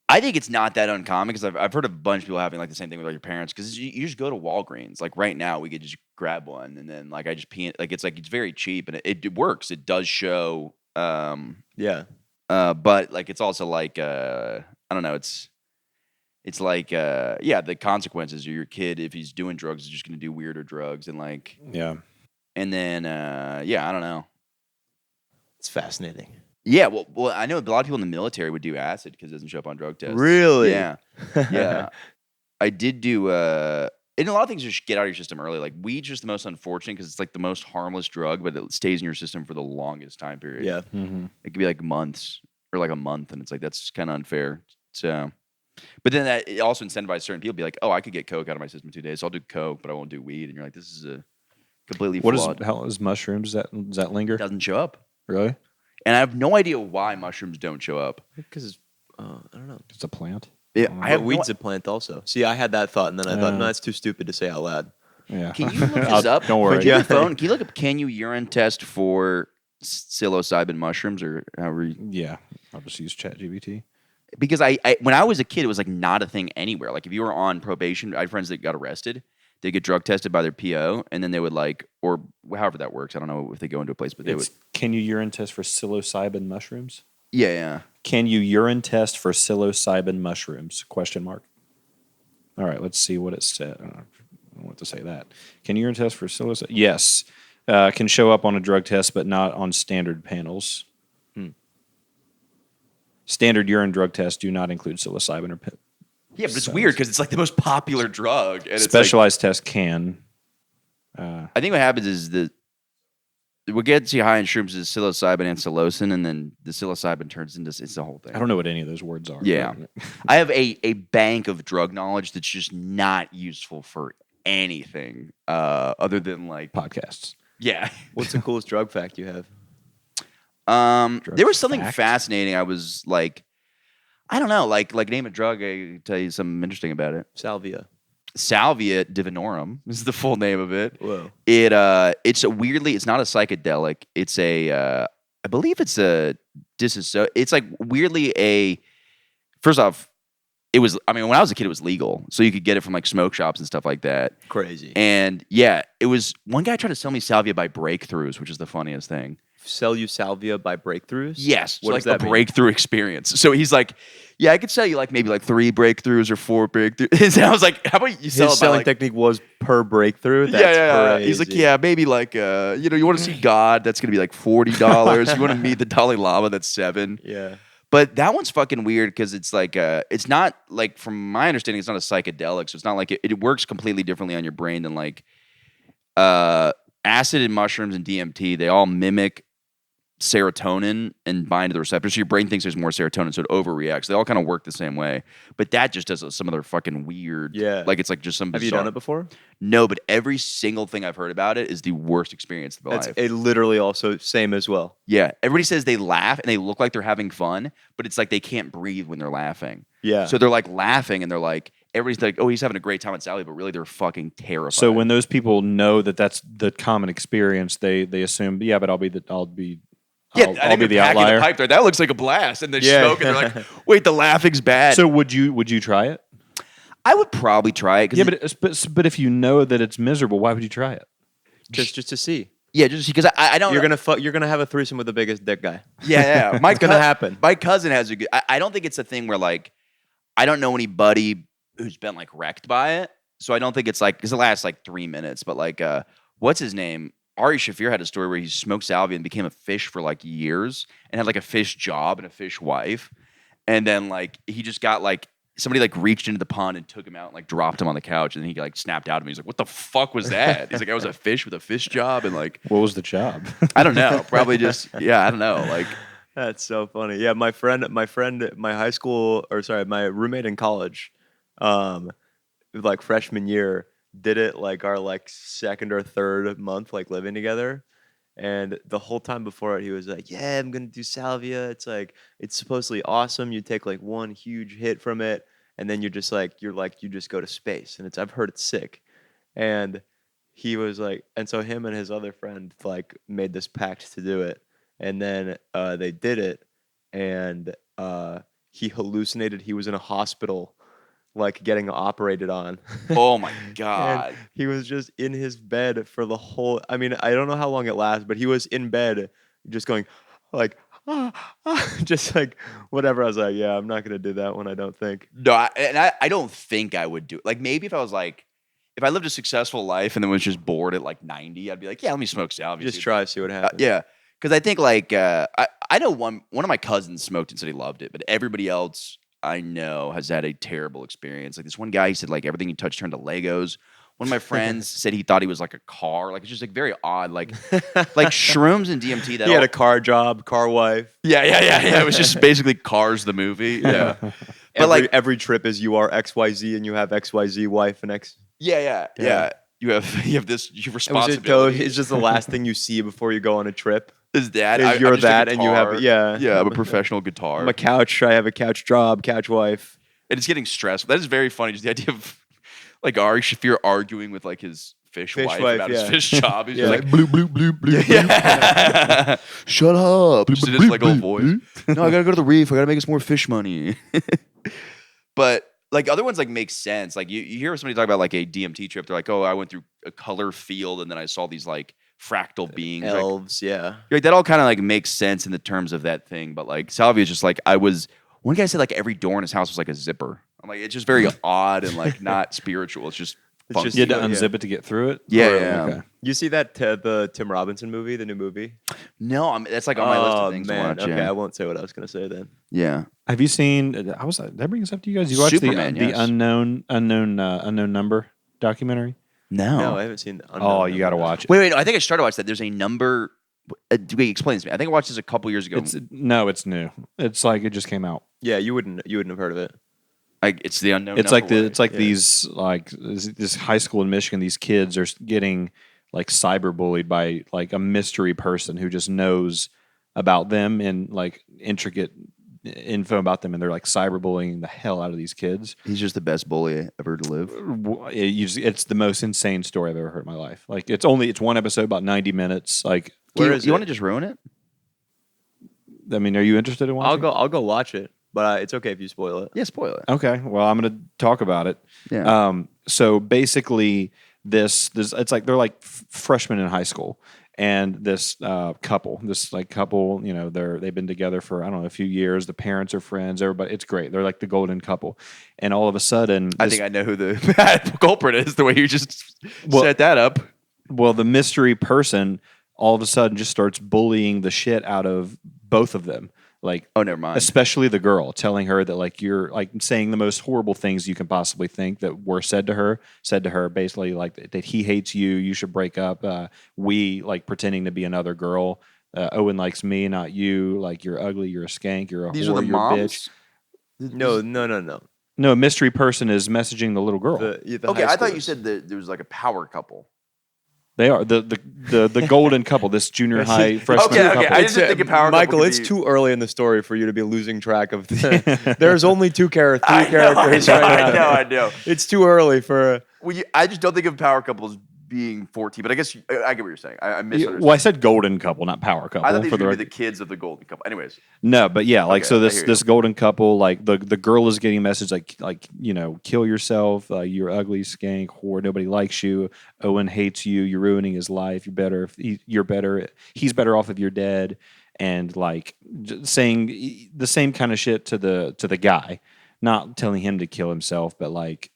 I think it's not that uncommon because I've heard of a bunch of people having like the same thing with like your parents because you just go to Walgreens like right now we could just grab one and then like I just pee it like it's very cheap and it works. It does show. Yeah. But like it's also like I don't know, it's like the consequences of your kid if he's doing drugs is just gonna do weirder drugs and like Yeah. and then I don't know. It's fascinating. Yeah, well I know a lot of people in the military would do acid because it doesn't show up on drug tests. Really? Yeah. Yeah. I did do and a lot of things just get out of your system early. Like weed's just the most unfortunate because it's like the most harmless drug, but it stays in your system for the longest time period. Yeah. Mm-hmm. It could be like months or like a month, and it's like that's kind of unfair. So, but then that it also incentivizes certain people to be like, oh, I could get coke out of my system in 2 days, so I'll do coke, but I won't do weed. And you're like, this is a completely flawed. How is mushrooms? Does that linger? It doesn't show up, Really? and I have no idea why mushrooms don't show up. Because I don't know. It's a plant. Yeah, I have weed's a plant also. See, I had that thought, and then I thought, Yeah. no, that's too stupid to say out loud. Yeah. Can you look this up? Don't worry. Put your phone. Can you look up? Can you urine test for psilocybin mushrooms or however? Yeah. I'll just use ChatGPT. because I when I was a kid, it was like not a thing anywhere. Like if you were on probation, I had friends that got arrested. They get drug tested by their PO, and then they would like, or however that works. I don't know if they go into a place, but they would. Can you urine test for psilocybin mushrooms? Yeah. Can you urine test for psilocybin mushrooms? Question mark. All right, let's see what it said. I don't want to say that. Can you urine test for psilocybin? Yes. Can show up on a drug test, but not on standard panels. Standard urine drug tests do not include psilocybin or Yeah, but it's weird because it's like the most popular drug. And specialized tests can. I think what happens is that what gets you high in shrooms is psilocybin and psilocin, and then the psilocybin turns into it's the whole thing. I don't know what any of those words are. Yeah. I have a bank of drug knowledge that's just not useful for anything other than like Podcasts. Yeah. What's the coolest drug fact you have? There was something fact? fascinating. I was like, I don't know, like name a drug. I can tell you something interesting about it. Salvia. Salvia divinorum is the full name of it. Whoa. It's a weirdly, it's not a psychedelic. It's a, I believe it's a it's like weirdly a. First off, it was. I mean, when I was a kid, it was legal, so you could get it from like smoke shops and stuff like that. Crazy. And yeah, it was. One guy tried to sell me salvia by breakthroughs, which is the funniest thing. Sell you salvia by breakthroughs? Yes, What so does like that a mean? breakthrough experience. So he's like, "Yeah, I could sell you like maybe like 3 breakthroughs or 4 breakthroughs." And I was like, "How about you sell His it by selling like?" technique was per breakthrough. That's Yeah. crazy. He's like, "Yeah, maybe like you want to see God? That's gonna be like $40. You want to meet the Dalai Lama? That's $7." Yeah. But that one's fucking weird because it's like it's not like from my understanding, it's not a psychedelic, so it's not like it works completely differently on your brain than like acid and mushrooms and DMT. They all mimic serotonin and bind to the receptor, so your brain thinks there's more serotonin, so it overreacts. They all kind of work the same way, but that just does some other fucking weird. Yeah. Like it's like just some. Have you bizarre- done it before? No, but every single thing I've heard about it is the worst experience of my That's life. it. Literally also same as well. Yeah, everybody says they laugh and they look like they're having fun, but it's like they can't breathe when they're laughing. Yeah. So they're like laughing and they're like, everybody's like, oh, he's having a great time at Sally, but really they're fucking terrified. So when those people know that that's the common experience, they assume, yeah, but I'll be I I'll think be they're the packing outlier. the pipe there. That looks like a blast, and they Yeah. smoke and they're like, wait, the laughing's bad. So would you try it? I would probably try it. 'Cause Yeah, but if you know that it's miserable, why would you try it? just to see. just because I don't. You're gonna have a threesome with the biggest dick guy. Yeah. It's gonna happen. My cousin has a good. I don't think it's a thing where like, I don't know anybody who's been like wrecked by it. So I don't think it's like, because it lasts like 3 minutes. But like, what's his name? Ari Shafir had a story where he smoked salvia and became a fish for like years and had like a fish job and a fish wife. And then like he just got like somebody like reached into the pond and took him out and like dropped him on the couch, and then he like snapped out at me. He's like, "What the fuck was that?" He's like, "I was a fish with a fish job," and like, What was the job? I don't know, probably just I don't know, like. That's so funny. Yeah, my high school, or sorry, my roommate in college, like freshman year, did it like our like second or third month like living together. And the whole time before it, he was like, "Yeah, I'm gonna do salvia. It's like it's supposedly awesome. You take like one huge hit from it, and then you just go to space. And I've heard it's sick." And he was like, and so him and his other friend like made this pact to do it, and then they did it, and he hallucinated he was in a hospital, like getting operated on. Oh my And god. he was just in his bed for the whole. I mean, I don't know how long it lasted, but he was in bed, just going, like, just like whatever. I was like, yeah, I'm not gonna do that one. I don't think. No, I don't think I would do it. Like maybe if I was like, if I lived a successful life and then was just bored at like 90, I'd be like, yeah, let me smoke salvia. Just see try, see what happens. Yeah, because I think like I know one of my cousins smoked and said he loved it, but everybody else I know has had a terrible experience. Like this one guy, he said like everything he touched turned to Legos. One of my friends said he thought he was like a car. Like it's just like very odd. Like shrooms and DMT. That He had a car job, car wife. yeah. It was just basically Cars the movie. Yeah, but Every trip is you are XYZ and you have XYZ wife and X. yeah. You have this It was responsibility. it's just the last thing you see before you go on a trip. Is that Is I'm you're just a that and you have guitar. Yeah, I'm a professional guitar. I'm a couch. I have a couch job, couch wife. And it's getting stressful. That is very funny. Just the idea of like Ari Shafir arguing with like his fish wife about his yeah. fish job. He's Yeah. just like, bloop bloop bloop bloop. yeah. Shut up. Just in his like old voice. No, I gotta go to the reef. I gotta make us more fish money. But like other ones like make sense. Like you hear somebody talk about like a DMT trip. They're like, oh, I went through a color field and then I saw these like fractal beings. Elves, yeah. Like that all kind of like makes sense in the terms of that thing. But like Salvia is just like one guy said like every door in his house was like a zipper. I'm like, it's just very odd and like not spiritual. It's just funky. You had to unzip it to get through it? Yeah, Or- yeah. Okay. You see that the Tim Robinson movie, the new movie? No, that's like on my list of things to watch. Okay, Yeah. I won't say what I was gonna say then. Yeah. Have you seen? Did I bring this up to you guys? You watched Superman, the yes. unknown number documentary? No. I haven't seen. Oh, you got to watch it. Wait. I think I started to watch that. There's a number. Wait, explain this to me. I think I watched this a couple years ago. It's new. It's like it just came out. Yeah, you wouldn't have heard of it. It's the unknown. It's like number, it's like Yeah. these like this high school in Michigan. These kids are getting like cyberbullied by like a mystery person who just knows about them and like intricate info about them, and they're like cyberbullying the hell out of these kids. He's just the best bully ever to live. It's the most insane story I've ever heard in my life. Like it's one episode, about 90 minutes. Like, You is want to it? just ruin it? I mean, are you interested in watching? I'll go watch it, but it's okay if you spoil it. Yeah, spoil it. Okay, well, I'm going to talk about it. Yeah. So basically, this it's like they're like freshmen in high school, and this couple, you know, they've been together for I don't know a few years. The parents are friends. Everybody, it's great. They're like the golden couple, and all of a sudden, I think I know who the bad culprit is. The way you just set that up. well, the mystery person all of a sudden just starts bullying the shit out of both of them. Like, Oh, never mind. especially the girl, telling her that like you're like saying the most horrible things you can possibly think that were said to her basically like that he hates you, you should break up. We like pretending to be another girl. Owen likes me, not you. Like you're ugly, you're a skank, you're a These whore, are the you're a moms. bitch. No. No, a mystery person is messaging the little girl. The Okay, high I thought you schoolers. said that there was like a power couple. They are the golden couple, this junior high freshman Okay, couple. I didn't think a power couple Michael, could it's be- too early in the story for you to be losing track of. There's only three characters I right now. I know. It's too early for. Well, I just don't think of power couples being 14, but I guess I get what you're saying. I misunderstood. Well, I said golden couple, not power couple. I thought these for were the the kids of the golden couple. Anyways, No, but yeah, like Okay, so I this hear you. this golden couple, like the girl is getting a message like you know, kill yourself, you're ugly, skank, whore, nobody likes you. Owen hates you, you're ruining his life. You're better. He's better off if you're dead, and like saying the same kind of shit to the guy, not telling him to kill himself, but like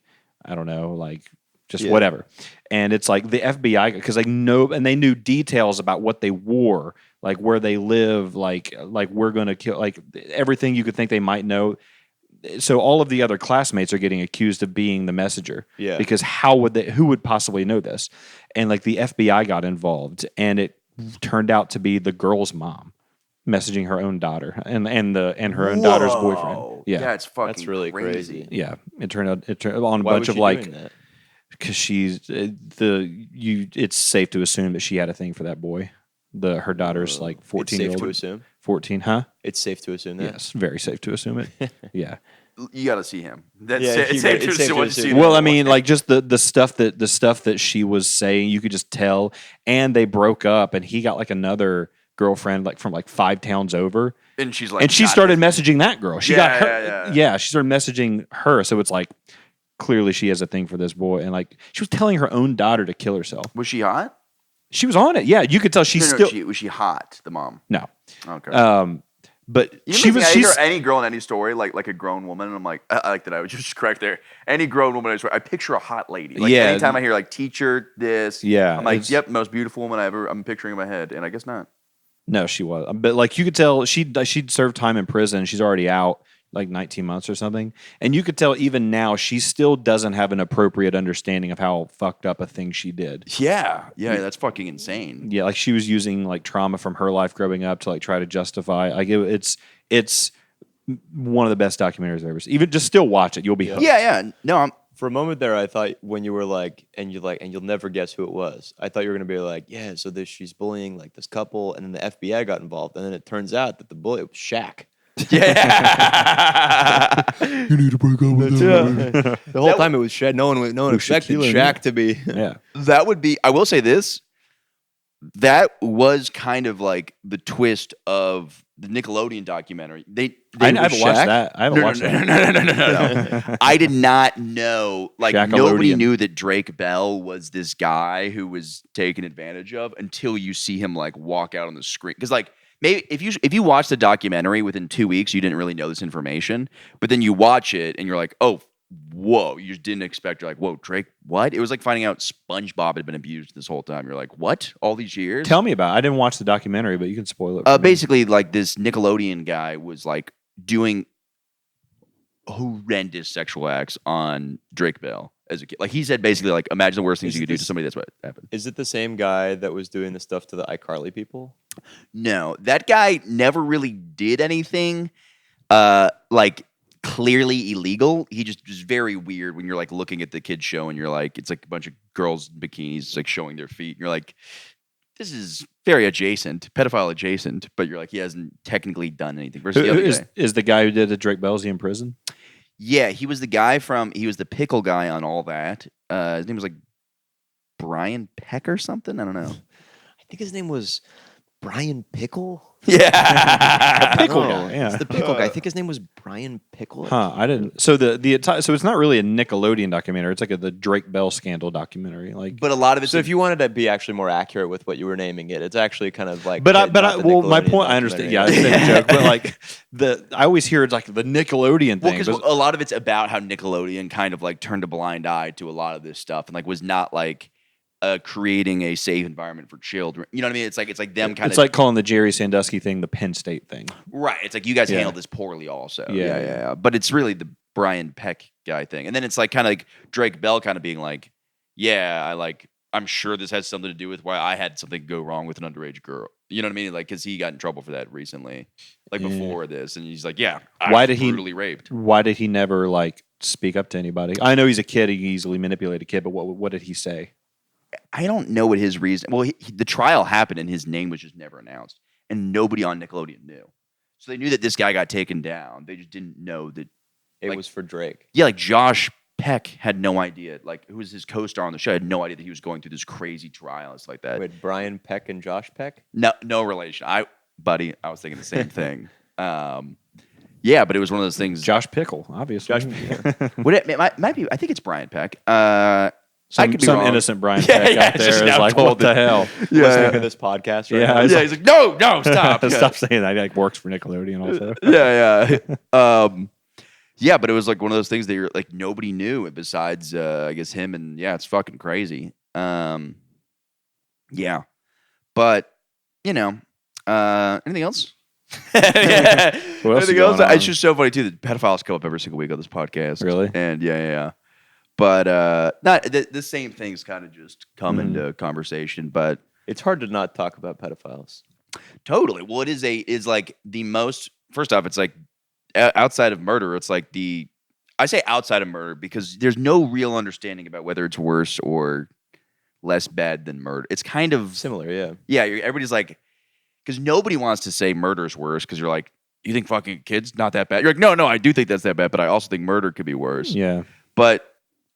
I don't know, like just Yeah. whatever. And it's like the FBI because they knew details about what they wore, like where they live, like we're gonna kill, like everything you could think they might know. So all of the other classmates are getting accused of being the messenger. Yeah. Because who would possibly know this? And like the FBI got involved, and it turned out to be the girl's mom messaging her own daughter and her own daughter's boyfriend. Whoa. Yeah. That's fucking That's really crazy. Yeah. It turned out on a Why bunch was of she like doing that? because she's it's safe to assume that she had a thing for that boy. Her daughter's like 14 year It's safe to old. assume. 14, huh? It's safe to assume that. Yes, very safe to assume it. Yeah. You got to see him. That's Yeah, it's safe to assume once you see Well, the I mean, like just the stuff that she was saying, you could just tell. And they broke up, and he got like another girlfriend like from like 5 towns over, and she's like, and she "God, started messaging that girl. She got Yeah, her. yeah. She started messaging her. So it's like clearly she has a thing for this boy, and like she was telling her own daughter to kill herself. Was she hot? She was on it. Yeah, you could tell she's still Was she hot? The mom. no. Okay. But You she make me- was. I She's hear any girl in any story, like a grown woman, and I'm like, I like that. I was just correct there. Any grown woman, I picture a hot lady. Like Yeah. anytime I hear like teacher, this, Yeah, I'm like, it's- yep, most beautiful woman I'm picturing in my head, and I guess not. no, she was. But like you could tell she'd served time in prison. She's already out, like 19 months or something. And you could tell even now she still doesn't have an appropriate understanding of how fucked up a thing she did. Yeah, that's fucking insane. Yeah, like she was using like trauma from her life growing up to like try to justify. Like it's one of the best documentaries I've ever seen. Even just still watch it, you'll be hooked. Yeah. No, For a moment there, I thought when you were like, and you'll never guess who it was. I thought you were gonna be like, yeah, so she's bullying like this couple, and then the FBI got involved, and then it turns out that the bully was Shaq. yeah. You need to break up with The whole time it was Shaq. No one expected Shaquille Shaq to be. Yeah. That would be. I will say this. that was kind of like the twist of the Nickelodeon documentary. I with haven't watched Shaq. that. I haven't No, watched no, that. no. I did not know. Like Shaqalodian. nobody knew that Drake Bell was this guy who was taken advantage of until you see him like walk out on the screen. Because like maybe if you watch the documentary within 2 weeks, you didn't really know this information, but then you watch it and you're like, oh. Whoa, you just didn't expect. You're like, whoa, Drake, what? It was like finding out SpongeBob had been abused this whole time. You're like, what? All these years? Tell me about it. I didn't watch the documentary, but you can spoil it. For me. Basically, like this Nickelodeon guy was like doing horrendous sexual acts on Drake Bell as a kid. Like he said, basically, like imagine the worst things you could do to somebody. That's what happened. Is it the same guy that was doing the stuff to the iCarly people? No, that guy never really did anything. Like clearly illegal. He just was very weird when you're like looking at the kids show and you're like, it's like a bunch of girls in bikinis like showing their feet. And you're like, this is very adjacent, pedophile adjacent, but you're like, he hasn't technically done anything. Versus the other guy. Is the guy who did the Drake Bell, is he in prison? Yeah, he was the guy he was the pickle guy on All That. His name was like Brian Peck or something. I don't know. I think his name was Brian Pickle. Yeah. Pickle Oh, guy. Yeah. It's the Pickle guy. I think his name was Brian Pickle. Huh, I didn't. So so it's not really a Nickelodeon documentary. It's like the Drake Bell scandal documentary. Like, But a lot of it's So if you wanted to be actually more accurate with what you were naming it, it's actually kind of like. but not the well, my Nickelodeon point, I understand. Yeah, documentary. it's a joke, but like I always hear it's like the Nickelodeon well, thing. because a lot of it's about how Nickelodeon kind of like turned a blind eye to a lot of this stuff and like was not like creating a safe environment for children. You know what I mean? It's like them kind It's of like calling the Jerry Sandusky thing the Penn State thing. right. It's like you guys Yeah. handled this poorly also. Yeah. Yeah. But it's really the Brian Peck guy thing. And then it's like kind of like Drake Bell kind of being like, yeah, I'm sure this has something to do with why I had something go wrong with an underage girl. You know what I mean? Like, because he got in trouble for that recently, like before this. And he's like, yeah, I Why was did he- brutally raped. Why did he never like speak up to anybody? I know he's a kid; he can easily manipulate a kid. But what did he say? I don't know what his reason. Well, the trial happened and his name was just never announced, and nobody on Nickelodeon knew. So they knew that this guy got taken down. They just didn't know that. It like- was for Drake. Yeah, like Josh Peck had no idea. Like, who was his co-star on the show? Had no idea that he was going through this crazy trial and stuff like that. Wait, Brian Peck and Josh Peck? No relation. I was thinking the same thing. Yeah, but it was one of those things. Josh Pickle, obviously. Would it might be? I think it's Brian Peck. I Some, could be some wrong. innocent Brian Yeah, Peck yeah, out just there is now like, told what the it. hell? Listening to this podcast right Yeah, now. it's Yeah, he's like, no, stop. Yeah. Stop saying that. He like works for Nickelodeon also. Yeah. Yeah, but it was like one of those things that you're like nobody knew besides I guess him, and yeah, it's fucking crazy. Yeah, but you know, anything else? What else is Anything else? going on? It's just so funny too that pedophiles come up every single week on this podcast. Really? And yeah. But not the same things kind of just come into conversation, but It's hard to not talk about pedophiles. totally. Well, it is like the most. First off, it's like outside of murder. It's like I say outside of murder because there's no real understanding about whether it's worse or less bad than murder. It's kind of Similar, yeah. yeah. Everybody's like, because nobody wants to say murder's worse because you're like, you think fucking kids not that bad? You're like, no, I do think that's that bad, but I also think murder could be worse. Yeah. But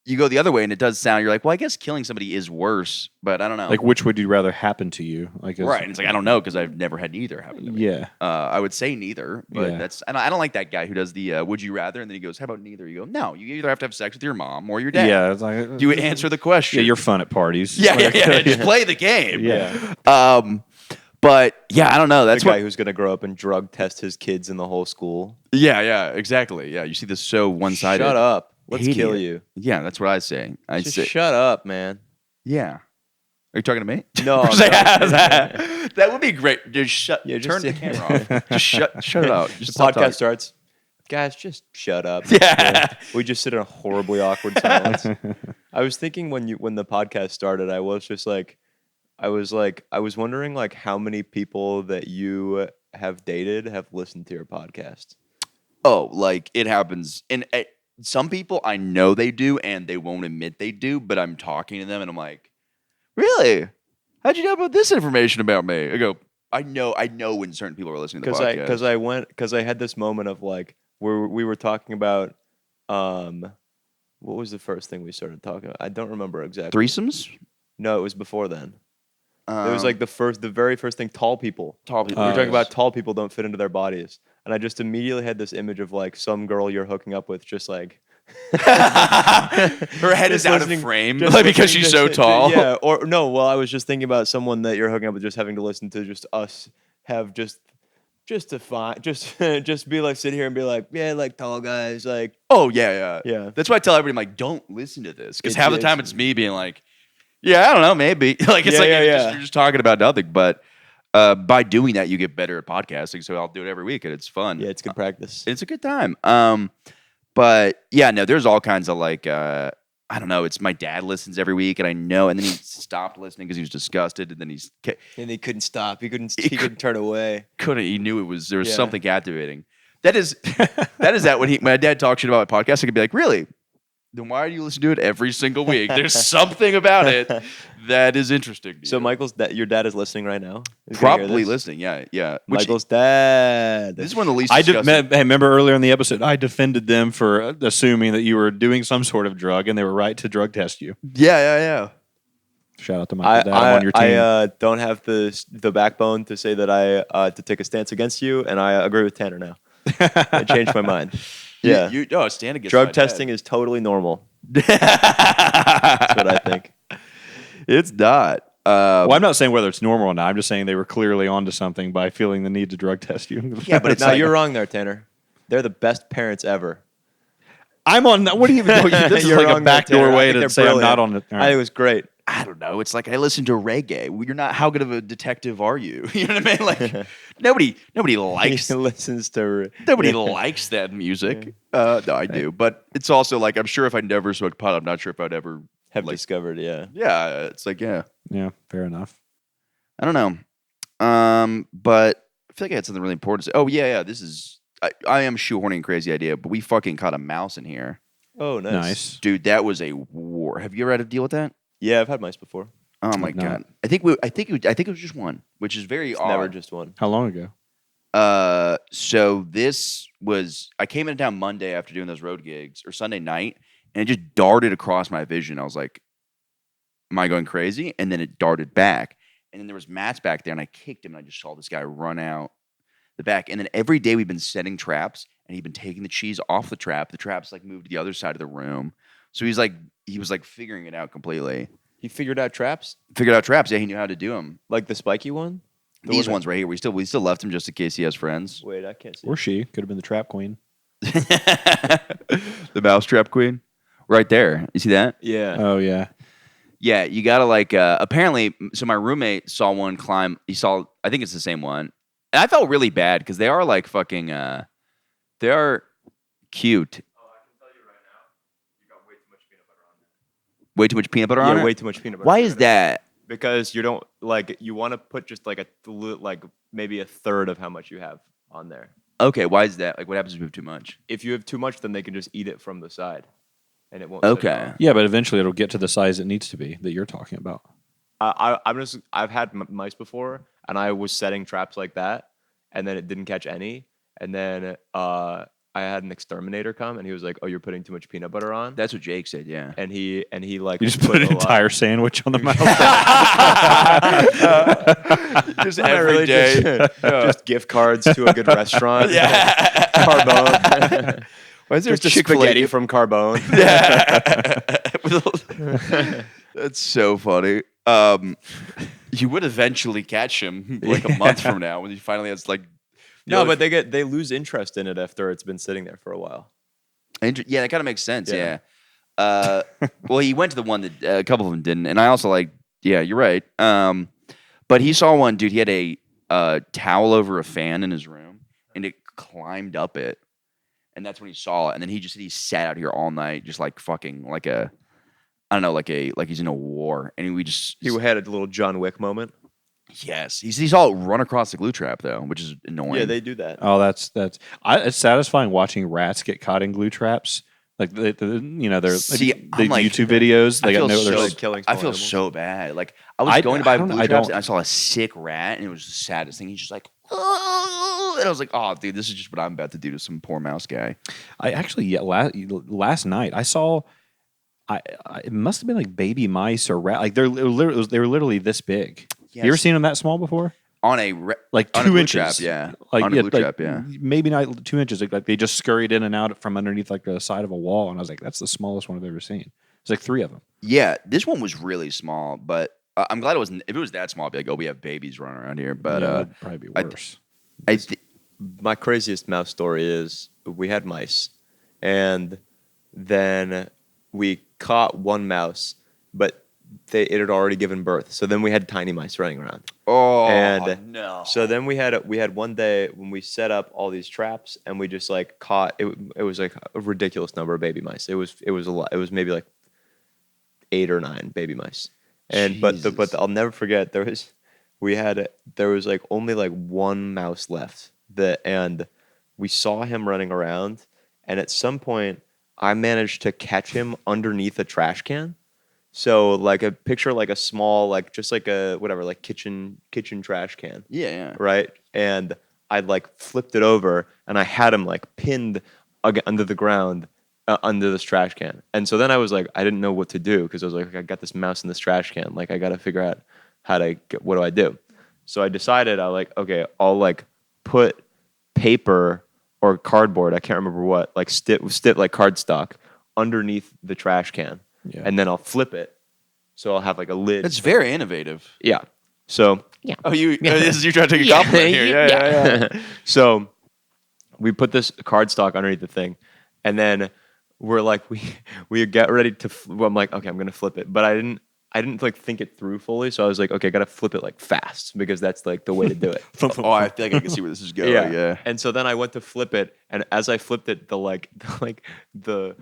you go the other way, and it does sound. You're like, well, I guess killing somebody is worse, but I don't know. Like, which would you rather happen to you? Like, right? And it's like I don't know because I've never had neither happen to me. Yeah. I would say neither, but Yeah. that's I don't like that guy who does the would you rather, and then he goes, how about neither? You go, no, you either have to have sex with your mom or your dad. Yeah. It's like, Do you answer the question? yeah, you're fun at parties. yeah, Like, Just play the game. Yeah. But yeah, I don't know. That's the guy what. who's going to grow up and drug test his kids in the whole school. Yeah, exactly. Yeah, you see this so one-sided. Shut up. Let's Hate kill it. you. Yeah, that's what I say. I Just say, shut up, man. yeah. Are you talking to me? No, I'm that would be great. Just shut. Yeah, just- turn the camera off. Just shut it out. Just The stop podcast talking. starts. Guys, just shut up. Yeah. We just sit in a horribly awkward silence. I was thinking when the podcast started, I was wondering like how many people that you have dated have listened to your podcast. Oh, like it happens. And some people I know they do, and they won't admit they do. But I'm talking to them, and I'm like, "Really? How'd you know about this information about me?" I go, "I know when certain people are listening to the podcast." Because I had this moment of like where we were talking about what was the first thing we started talking about? I don't remember exactly. Threesomes? No, it was before then. It was like the very first thing. Tall people. Tall people. We were talking yes. about tall people don't fit into their bodies, and I just immediately had this image of like some girl you're hooking up with, just like her head is just out listening- of frame, just like because listening she's to- so to- tall. Yeah, or no. Well, I was just thinking about someone that you're hooking up with, just having to listen to just us have just to find just be like sit here and be like, yeah, like tall guys, like Oh yeah. Yeah. That's why I tell everybody, I'm like, don't listen to this, because It's- half the time it's me being like, yeah, I don't know, maybe. Like it's Yeah, like yeah, you're just talking about nothing. But by doing that, you get better at podcasting. So I'll do it every week, and it's fun. yeah, it's good practice. It's a good time. But yeah, no, there's all kinds of like, I don't know. It's my dad listens every week, and I know, and then he stopped listening because he was disgusted, and then And he couldn't stop. He couldn't turn away. he knew there was Yeah. something captivating. That is that when my dad talks shit about my podcast, I could be like, really? Then why do you listen to it every single week? There's something about it that is interesting. To So you. your dad is listening right now. He's gonna hear Probably this? listening. Yeah. Which, Michael's dad. this is one of the least. Hey, disgusting. remember earlier in the episode, I defended them for assuming that you were doing some sort of drug, and they were right to drug test you. Yeah. Shout out to Michael Dad. I'm on your team. I don't have the backbone to say that to take a stance against you, and I agree with Tanner now. I changed my mind. Yeah, Stand against drug my dad. testing is totally normal. That's what I think. It's not. Well, I'm not saying whether it's normal or not. I'm just saying they were clearly onto something by feeling the need to drug test you. Yeah, but it's No, like, you're wrong there, Tanner. They're the best parents ever. I'm on. What do you even? This is You're like a wrong there, backdoor Tanner. I way think to they're say I'm not brilliant. on it. I think it was great. I don't know. It's like I listen to reggae. Well, you're not. How good of a detective are you? You know what I mean? Like nobody likes He listens to. nobody likes that music. No, I do. But it's also like I'm sure if I never smoked pot, I'm not sure if I'd ever Have like. discovered, yeah. Yeah, it's like yeah. Yeah, fair enough. I don't know. But I feel like I had something really important to say. Oh yeah. This is I am shoehorning a crazy idea, but we fucking caught a mouse in here, Oh, nice. Nice. dude. That was a war. Have you ever had to deal with that? Yeah, I've had mice before. Oh my No. god. I think it was just one, which is very It's odd. never just one. How long ago? So this was I came into town Monday after doing those road gigs, or Sunday night, and it just darted across my vision. I was like, am I going crazy? And then it darted back. And then there was mats back there, and I kicked him, and I just saw this guy run out the back. And then every day we've been setting traps, and he'd been taking the cheese off the trap. The trap's like moved to the other side of the room. So he was figuring it out completely. He figured out traps? Figured out traps. Yeah, he knew how to do them. Like the spiky one? These ones right here. We still left him just in case he has friends. Wait, I can't see. Or she could have been the trap queen. The mousetrap queen, right there. You see that? Yeah. Oh yeah. Yeah, you gotta like. Apparently, so my roommate saw one climb. He saw. I think it's the same one, and I felt really bad because they are like fucking. They are cute. Way too much peanut butter on Yeah, it. way too much peanut butter. Why is that? Because you don't like you want to put just like maybe a third of how much you have on there. Okay, why is that? Like, what happens if you have too much? If you have too much, then they can just eat it from the side, and it won't. sit Okay. on. Yeah, but eventually it'll get to the size it needs to be that you're talking about. I've had mice before, and I was setting traps like that, and then it didn't catch any, and then I had an exterminator come, and he was like, "Oh, you're putting too much peanut butter on," That's what Jake said. Yeah. and he like You just put an a lot- entire sandwich on the mouth. Just Not every really, day. just gift cards to a good restaurant. Yeah. Carbone. Why is there Just a Chick-fil-A spaghetti from Carbone. That's so funny. You would eventually catch him like a month from now when he finally has like. No, but they lose interest in it after it's been sitting there for a while. Yeah, that kind of makes sense. Yeah. Yeah. Well, he went to the one that a couple of them didn't, and I also like. Yeah, you're right. But he saw one dude. He had a towel over a fan in his room, and it climbed up it, and that's when he saw it. And then he just said he sat out here all night, just like fucking like a. I don't know, like he's in a war, and He had a little John Wick moment. Yes, he saw it run across the glue trap though, which is annoying. Yeah, they do that. Oh, it's satisfying watching rats get caught in glue traps. Like they're See, the I'm like- YouTube videos. They I got feel no. so, there's- killing I small feel animals. so bad. Like I was I- going to buy I don't- glue I traps, don't- and I saw a sick rat, and it was the saddest thing. He's just like, oh, and I was like, oh, dude, this is just what I'm about to do to some poor mouse guy. I actually last night I saw. It must have been like baby mice or rat. Like they were literally this big. Yes. You ever seen them that small before? On a Like on a 2 glue inches. trap, yeah. Like, on a yeah, glue like, trap, yeah. maybe not 2 inches. Like they just scurried in and out from underneath like the side of a wall, and I was like, that's the smallest one I've ever seen. It's like 3 of them. Yeah, this one was really small, but I'm glad it wasn't. If it was that small, I'd be like, oh, we have babies running around here. But Yeah, that'd probably be worse. My craziest mouse story is we had mice, and then we caught one mouse, but it had already given birth. So then we had tiny mice running around. oh And no! So then we had one day when we set up all these traps, and we just like caught it. It was like a ridiculous number of baby mice. It was a lot. It was maybe like 8 or 9 baby mice. And but I'll never forget there was like only like one mouse left. And we saw him running around, and at some point I managed to catch him underneath a trash can. So like a picture like a small like just like a whatever like kitchen trash can. Yeah. Right? And I like flipped it over, and I had him like pinned under the ground under this trash can. And so then I was like, I didn't know what to do because I was like, I got this mouse in this trash can. Like I got to figure out what do I do? So I decided okay, I'll like put paper or cardboard, I can't remember what, like stick like cardstock underneath the trash can. Yeah. And then I'll flip it. So I'll have like a lid. It's very innovative. Yeah. So Oh, this is you trying to take a compliment here. Yeah. So we put this cardstock underneath the thing, and then we're like we get ready to. I'm like, okay, I'm gonna flip it, but I didn't like think it through fully. So I was like, okay, I gotta flip it like fast because that's like the way to do it. Oh, I feel like I can see where this is going. Yeah. And so then I went to flip it, and as I flipped it, the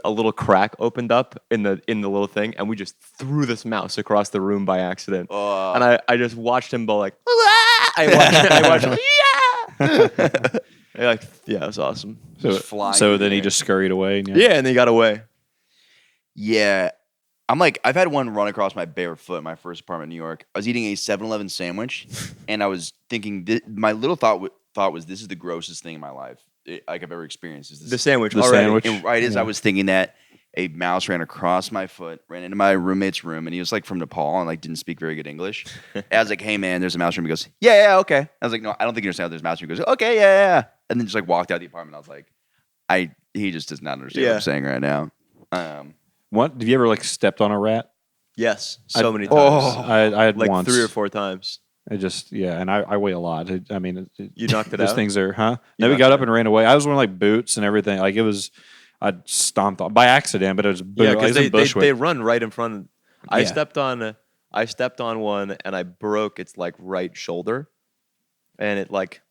a little crack opened up in the little thing, and we just threw this mouse across the room by accident. And I just watched him go like, "Ah!" I watched him, yeah. It was awesome. Just flying So through then he there. just scurried away. And Yeah, and then he got away. Yeah. I'm like, I've had one run across my bare foot in my first apartment in New York. I was eating a 7-Eleven sandwich, and I was thinking, my little thought was, this is the grossest thing in my life I've ever experienced. Is this The sandwich. The already. sandwich. And right as I was thinking that, a mouse ran across my foot, ran into my roommate's room, and he was like from Nepal and like didn't speak very good English. And I was like, "Hey man, there's a mouse room." He goes, "Yeah, okay." I was like, "No, I don't think you understand. There's a mouse room." He goes, "Okay, yeah." And then just like walked out of the apartment. I was like, he just does not understand what I'm saying right now. What? Have you ever like stepped on a rat? Yes, so many Oh. times. I had Like once. 3 or 4 times. I just and I weigh a lot. I mean, You knocked it those out? things are You No, we knocked got it up and ran away. I was wearing like boots and everything. Like it was, I stomped on by accident, but it was Yeah, I because was in Bushwick. they run right in front. I Yeah. stepped on one, and I broke its like right shoulder, and it like